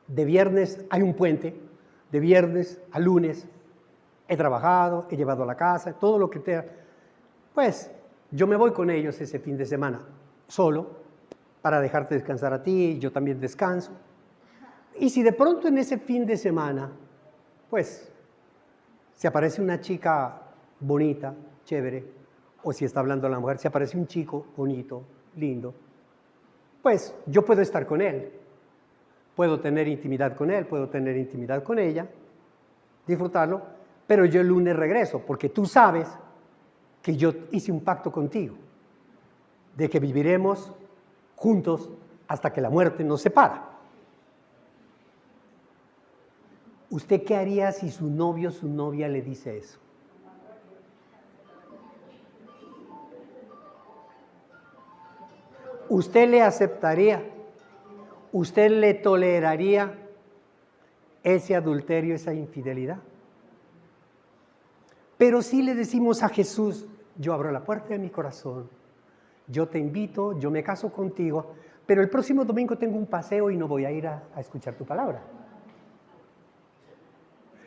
de viernes hay un puente, de viernes a lunes, he trabajado, he llevado a la casa, todo lo que te... Pues yo me voy con ellos ese fin de semana, solo, para dejarte descansar a ti, yo también descanso. Y si de pronto en ese fin de semana, pues, se aparece una chica bonita, chévere, o si está hablando la mujer, se aparece un chico bonito, lindo, pues yo puedo estar con él, puedo tener intimidad con él, puedo tener intimidad con ella, disfrutarlo, pero yo el lunes regreso, porque tú sabes que yo hice un pacto contigo, de que viviremos juntos hasta que la muerte nos separa. ¿Usted qué haría si su novio o su novia le dice eso? ¿Usted le aceptaría? ¿Usted le toleraría ese adulterio, esa infidelidad? Pero si le decimos a Jesús, yo abro la puerta de mi corazón, yo te invito, yo me caso contigo, pero el próximo domingo tengo un paseo y no voy a ir a escuchar tu palabra.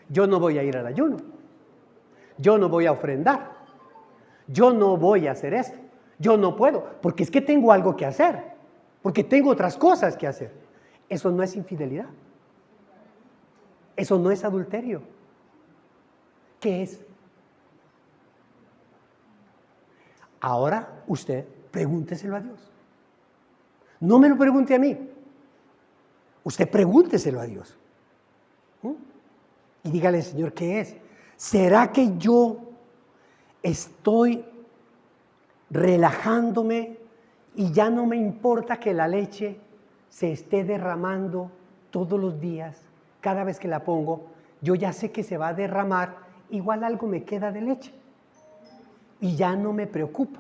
Yo no voy a ir al ayuno, yo no voy a ofrendar, yo no voy a hacer esto, yo no puedo, porque es que tengo algo que hacer, porque tengo otras cosas que hacer. Eso no es infidelidad, eso no es adulterio. ¿Qué es? Ahora usted pregúnteselo a Dios. No me lo pregunte a mí, usted pregúnteselo a Dios. Y dígale, Señor, ¿qué es? ¿Será que yo estoy relajándome y ya no me importa que la leche se esté derramando todos los días? Cada vez que la pongo, yo ya sé que se va a derramar, igual algo me queda de leche y ya no me preocupa.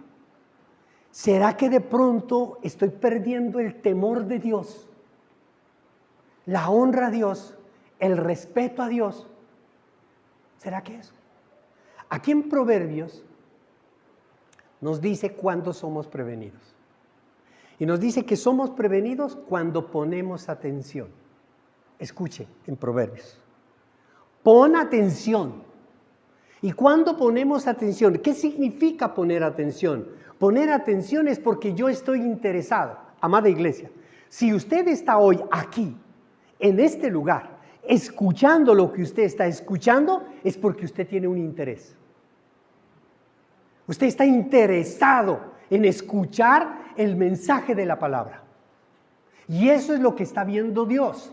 ¿Será que de pronto estoy perdiendo el temor de Dios, la honra a Dios, el respeto a Dios? ¿Será que eso? Aquí en Proverbios nos dice cuándo somos prevenidos. Y nos dice que somos prevenidos cuando ponemos atención. Escuche en Proverbios. Pon atención. ¿Y cuándo ponemos atención? ¿Qué significa poner atención? Poner atención es porque yo estoy interesado. Amada iglesia, si usted está hoy aquí, en este lugar, escuchando lo que usted está escuchando, es porque usted tiene un interés. Usted está interesado en escuchar el mensaje de la palabra. Y eso es lo que está viendo Dios.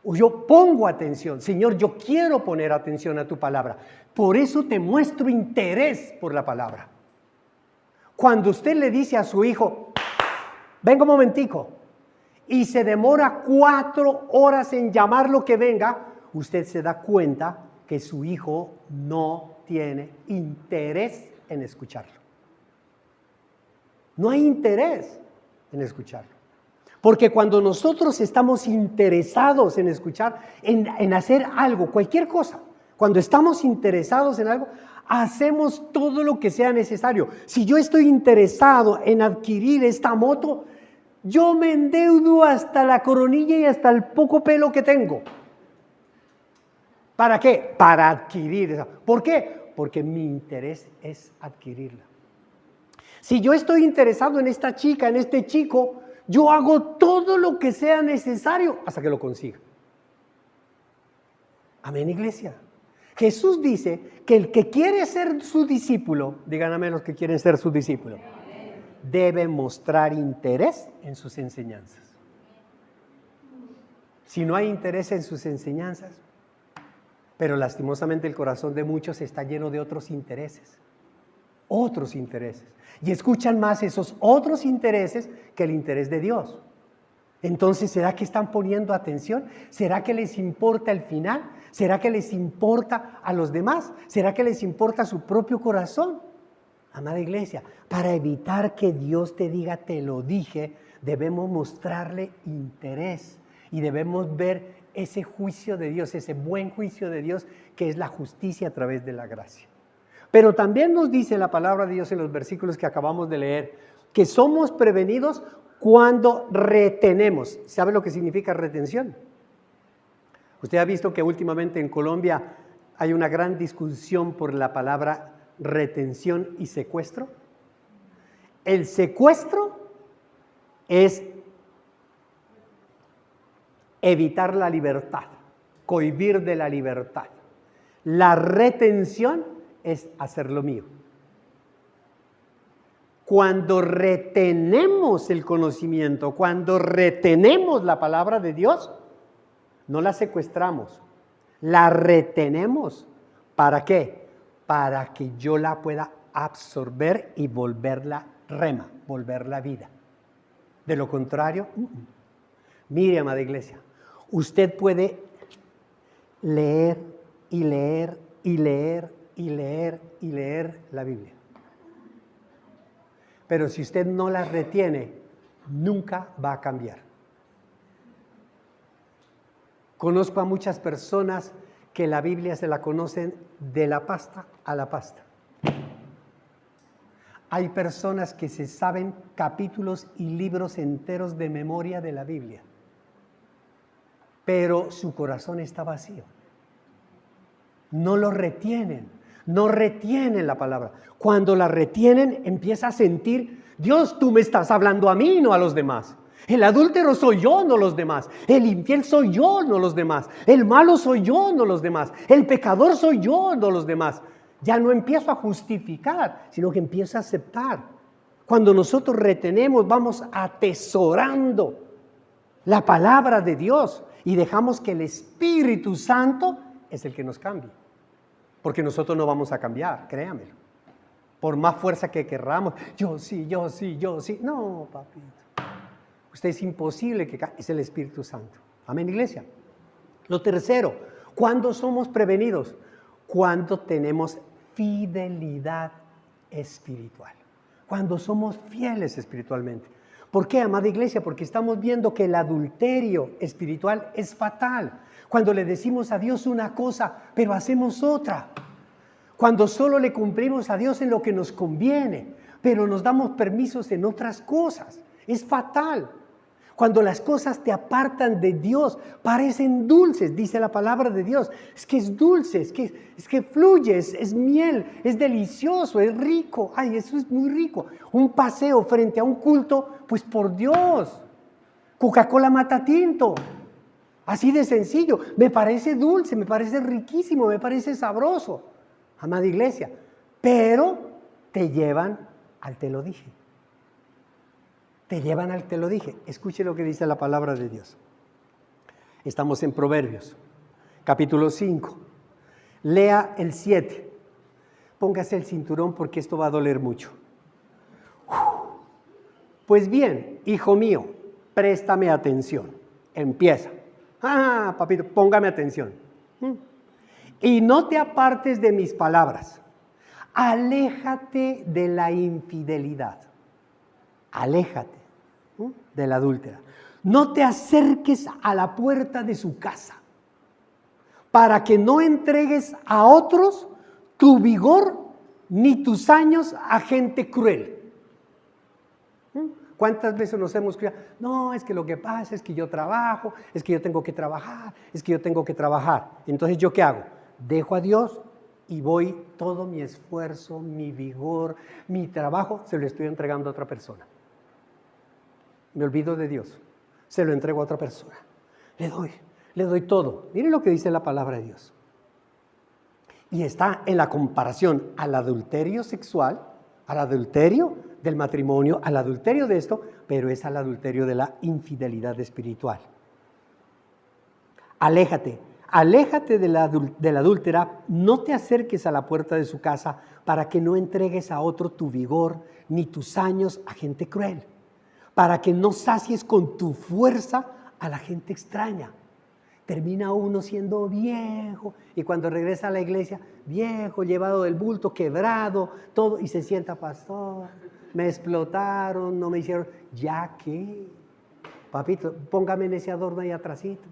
Yo pongo atención. Señor, yo quiero poner atención a tu palabra. Por eso te muestro interés por la palabra. Cuando usted le dice a su hijo, venga un momentico, y se demora 4 horas en llamarlo que venga, usted se da cuenta que su hijo no tiene interés en escucharlo. No hay interés en escucharlo. Porque cuando nosotros estamos interesados en escuchar, en hacer algo, cualquier cosa, cuando estamos interesados en algo, hacemos todo lo que sea necesario. Si yo estoy interesado en adquirir esta moto, yo me endeudo hasta la coronilla y hasta el poco pelo que tengo. ¿Para qué? Para adquirir esa. ¿Por qué? Porque mi interés es adquirirla. Si yo estoy interesado en esta chica, en este chico, yo hago todo lo que sea necesario hasta que lo consiga. Amén, iglesia. Jesús dice que el que quiere ser su discípulo, digan amén los que quieren ser su discípulo, debe mostrar interés en sus enseñanzas. Si no hay interés en sus enseñanzas, pero lastimosamente el corazón de muchos está lleno de otros intereses, y escuchan más esos otros intereses que el interés de Dios. Entonces, ¿será que están poniendo atención? ¿Será que les importa el final? ¿Será que les importa a los demás? ¿Será que les importa su propio corazón? Amada iglesia, para evitar que Dios te diga, te lo dije, debemos mostrarle interés y debemos ver ese juicio de Dios, ese buen juicio de Dios que es la justicia a través de la gracia. Pero también nos dice la palabra de Dios en los versículos que acabamos de leer, que somos prevenidos cuando retenemos. ¿Sabe lo que significa retención? Usted ha visto que últimamente en Colombia hay una gran discusión por la palabra retención y secuestro. El secuestro es evitar la libertad, cohibir de la libertad. La retención es hacer lo mío. cuando retenemos el conocimiento, cuando retenemos la palabra de Dios, no la secuestramos, la retenemos. ¿Para qué? Para que yo la pueda absorber y volverla rema, volverla vida. De lo contrario, mire, amada iglesia, usted puede leer y leer y leer y leer y leer la Biblia. Pero si usted no la retiene, nunca va a cambiar. Conozco a muchas personas que la Biblia se la conocen de la pasta a la pasta. Hay personas que se saben capítulos y libros enteros de memoria de la Biblia, pero su corazón está vacío. No lo retienen, no retienen la palabra. Cuando la retienen, empieza a sentir, Dios, tú me estás hablando a mí, no a los demás. El adúltero soy yo, no los demás. El infiel soy yo, no los demás. El malo soy yo, no los demás. El pecador soy yo, no los demás. Ya no empiezo a justificar, sino que empiezo a aceptar. Cuando nosotros retenemos, vamos atesorando la palabra de Dios y dejamos que el Espíritu Santo es el que nos cambie. Porque nosotros no vamos a cambiar, créamelo. Por más fuerza que querramos, yo sí. No, papito. Usted es imposible que es el Espíritu Santo. Amén, iglesia. Lo tercero, ¿cuándo somos prevenidos? Cuando tenemos fidelidad espiritual. Cuando somos fieles espiritualmente. ¿Por qué, amada iglesia? Porque estamos viendo que el adulterio espiritual es fatal. Cuando le decimos a Dios una cosa, pero hacemos otra. Cuando solo le cumplimos a Dios en lo que nos conviene, pero nos damos permisos en otras cosas. Es fatal. Cuando las cosas te apartan de Dios, parecen dulces, dice la palabra de Dios. Es que es dulce, es que fluye, es miel, es delicioso, es rico. Ay, eso es muy rico. Un paseo frente a un culto, pues por Dios. Coca-Cola mata tinto. Así de sencillo. Me parece dulce, me parece riquísimo, me parece sabroso. Amada iglesia. Pero te llevan al te lo dije. Te llevan al te lo dije. Escuche lo que dice la palabra de Dios. Estamos en Proverbios, capítulo 5. Lea el 7. Póngase el cinturón porque esto va a doler mucho. Pues bien, hijo mío, préstame atención. Empieza. Papito, póngame atención. Y no te apartes de mis palabras. Aléjate de la infidelidad. Aléjate de la adúltera. No te acerques a la puerta de su casa para que no entregues a otros tu vigor ni tus años a gente cruel. ¿Cuántas veces nos hemos criado? No, es que lo que pasa es que yo trabajo, es que yo tengo que trabajar, es que yo tengo que trabajar. Entonces, ¿yo qué hago? Dejo a Dios y voy todo mi esfuerzo, mi vigor, mi trabajo, se lo estoy entregando a otra persona. Me olvido de Dios, se lo entrego a otra persona. Le doy todo. Miren lo que dice la palabra de Dios. Y está en la comparación al adulterio sexual, al adulterio del matrimonio, al adulterio de esto, pero es al adulterio de la infidelidad espiritual. Aléjate de la adúltera, no te acerques a la puerta de su casa para que no entregues a otro tu vigor ni tus años a gente cruel, para que no sacies con tu fuerza a la gente extraña. Termina uno siendo viejo y cuando regresa a la iglesia, viejo, llevado del bulto, quebrado, todo, y se sienta, pastor, me explotaron, no me hicieron, ¿ya qué? Papito, póngame en ese adorno ahí atrásito.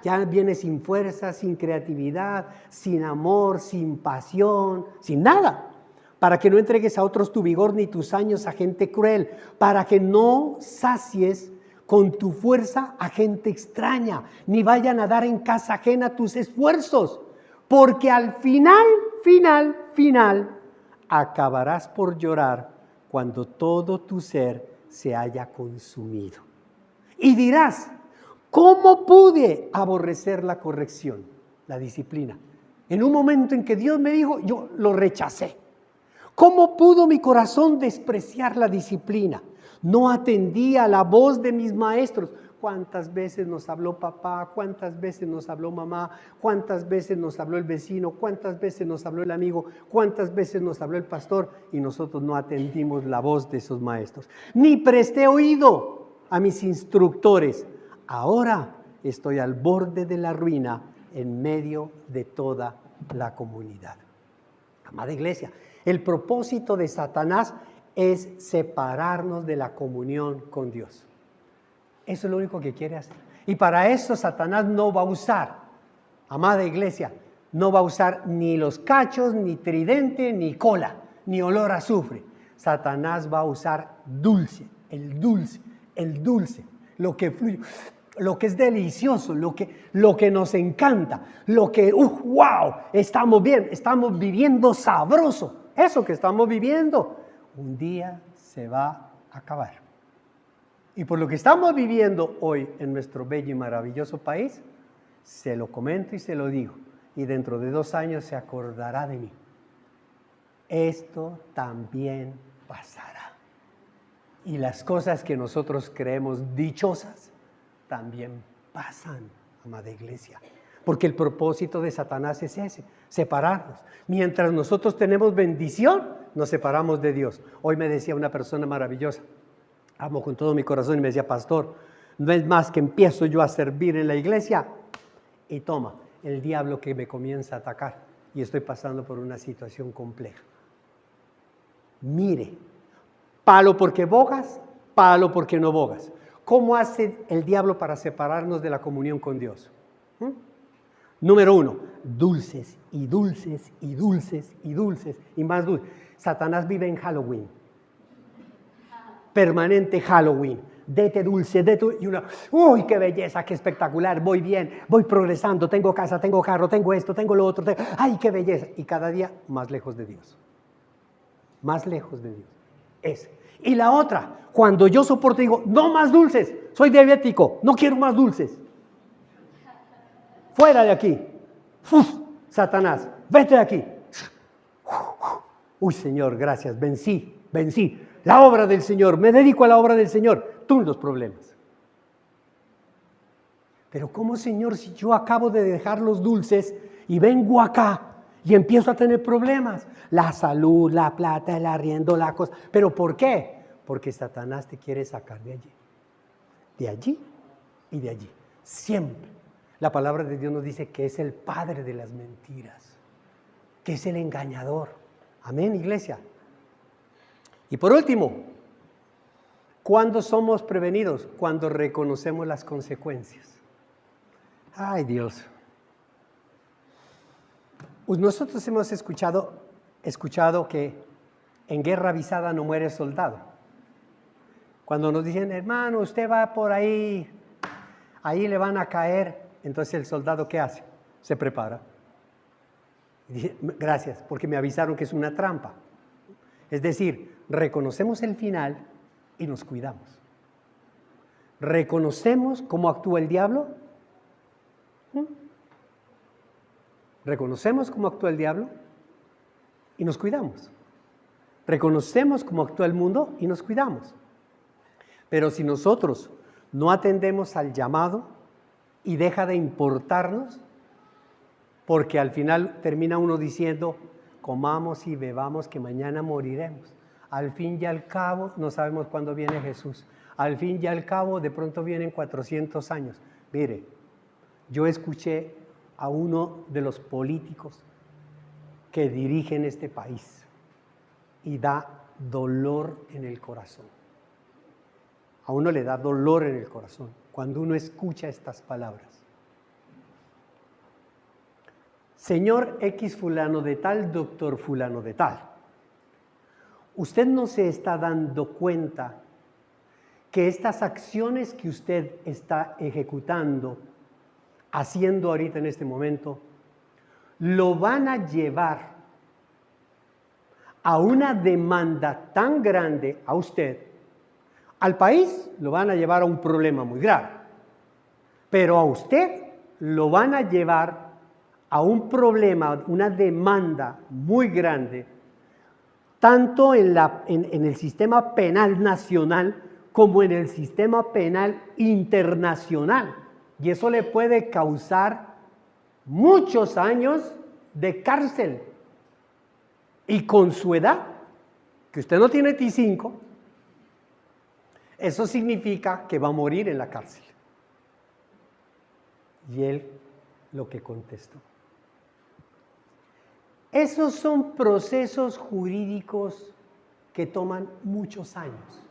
Ya viene sin fuerza, sin creatividad, sin amor, sin pasión, sin nada. Para que no entregues a otros tu vigor ni tus años a gente cruel, para que no sacies con tu fuerza a gente extraña, ni vayan a dar en casa ajena tus esfuerzos, porque al final, acabarás por llorar cuando todo tu ser se haya consumido. Y dirás, ¿cómo pude aborrecer la corrección, la disciplina? En un momento en que Dios me dijo, yo lo rechacé. ¿Cómo pudo mi corazón despreciar la disciplina? No atendía a la voz de mis maestros. ¿Cuántas veces nos habló papá? ¿Cuántas veces nos habló mamá? ¿Cuántas veces nos habló el vecino? ¿Cuántas veces nos habló el amigo? ¿Cuántas veces nos habló el pastor? Y nosotros no atendimos la voz de esos maestros. Ni presté oído a mis instructores. Ahora estoy al borde de la ruina en medio de toda la comunidad. Amada iglesia, el propósito de Satanás es separarnos de la comunión con Dios. Eso es lo único que quiere hacer. Y para eso Satanás no va a usar, amada iglesia, no va a usar ni los cachos, ni tridente, ni cola, ni olor a azufre. Satanás va a usar dulce, lo que fluye, lo que es delicioso, lo que nos encanta, lo que, wow, estamos bien, estamos viviendo sabroso. Eso que estamos viviendo, un día se va a acabar. Y por lo que estamos viviendo hoy en nuestro bello y maravilloso país, se lo comento y se lo digo, y dentro de 2 años se acordará de mí. Esto también pasará. Y las cosas que nosotros creemos dichosas también pasan, amada iglesia. Porque el propósito de Satanás es ese, separarnos. Mientras nosotros tenemos bendición, nos separamos de Dios. Hoy me decía una persona maravillosa, amo con todo mi corazón, y me decía, pastor, no es más que empiezo yo a servir en la iglesia y toma, el diablo que me comienza a atacar y estoy pasando por una situación compleja. Mire, palo porque bogas, palo porque no bogas. ¿Cómo hace el diablo para separarnos de la comunión con Dios? Número 1, dulces y dulces y dulces y dulces y más dulces. Satanás vive en Halloween. Permanente Halloween. Dete dulce, y una, uy, qué belleza, qué espectacular, voy bien, voy progresando, tengo casa, tengo carro, tengo esto, tengo lo otro, ay, qué belleza. Y cada día más lejos de Dios. Más lejos de Dios. Y la otra, cuando yo soporto digo, no más dulces, soy diabético, no quiero más dulces. Fuera de aquí. Uf, Satanás, vete de aquí. Uy, Señor, gracias, vencí. La obra del Señor, me dedico a la obra del Señor. Tú los problemas. Pero ¿cómo, Señor, si yo acabo de dejar los dulces y vengo acá y empiezo a tener problemas? La salud, la plata, el arriendo, la cosa. ¿Pero por qué? Porque Satanás te quiere sacar de allí. De allí y de allí. Siempre. La palabra de Dios nos dice que es el padre de las mentiras, que es el engañador. Amén, iglesia. Y por último, ¿cuándo somos prevenidos? Cuando reconocemos las consecuencias. Ay, Dios. Pues nosotros hemos escuchado que en guerra avisada no muere soldado. Cuando nos dicen, hermano, usted va por ahí le van a caer. Entonces el soldado, ¿qué hace? Se prepara. Y dice, gracias, porque me avisaron que es una trampa. Es decir, reconocemos el final y nos cuidamos. ¿Reconocemos cómo actúa el diablo? Reconocemos cómo actúa el diablo y nos cuidamos. Reconocemos cómo actúa el mundo y nos cuidamos. Pero si nosotros no atendemos al llamado y deja de importarnos, porque al final termina uno diciendo, comamos y bebamos que mañana moriremos. Al fin y al cabo no sabemos cuándo viene Jesús. Al fin y al cabo de pronto vienen 400 años. Mire, yo escuché a uno de los políticos que dirigen este país y da dolor en el corazón. A uno le da dolor en el corazón cuando uno escucha estas palabras. Señor X fulano de tal, doctor fulano de tal, usted no se está dando cuenta que estas acciones que usted está ejecutando, haciendo ahorita en este momento, lo van a llevar a una demanda tan grande a usted, al país lo van a llevar a un problema muy grave, pero a usted lo van a llevar a un problema, una demanda muy grande, tanto en el sistema penal nacional como en el sistema penal internacional. Y eso le puede causar muchos años de cárcel. Y con su edad, que usted no tiene 25, eso significa que va a morir en la cárcel. Y él lo que contestó. Esos son procesos jurídicos que toman muchos años.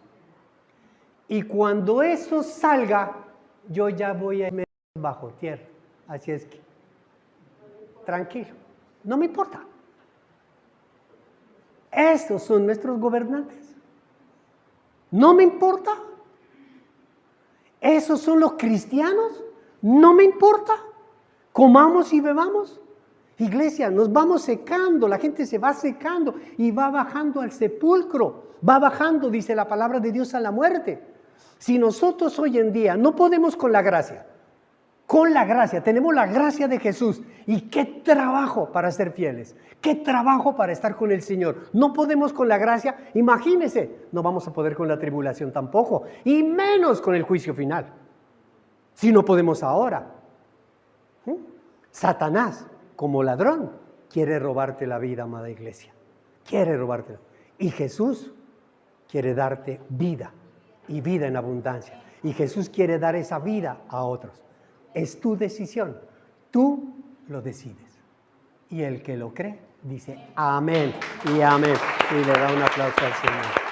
Y cuando eso salga, yo ya voy a irme bajo tierra. Así es que, tranquilo, no me importa. Estos son nuestros gobernantes. No me importa. Esos son los cristianos. No me importa. Comamos y bebamos. Iglesia, nos vamos secando, la gente se va secando y va bajando al sepulcro. Va bajando, dice la palabra de Dios, a la muerte. Si nosotros hoy en día no podemos con la gracia, tenemos la gracia de Jesús. Y qué trabajo para ser fieles, qué trabajo para estar con el Señor. No podemos con la gracia, imagínense, no vamos a poder con la tribulación tampoco, y menos con el juicio final. Si no podemos ahora. Satanás, como ladrón, quiere robarte la vida, amada iglesia. Quiere robártela. Y Jesús quiere darte vida, y vida en abundancia. Y Jesús quiere dar esa vida a otros. Es tu decisión. Tú lo decides. Y el que lo cree, dice amén y amén. Y le da un aplauso al Señor.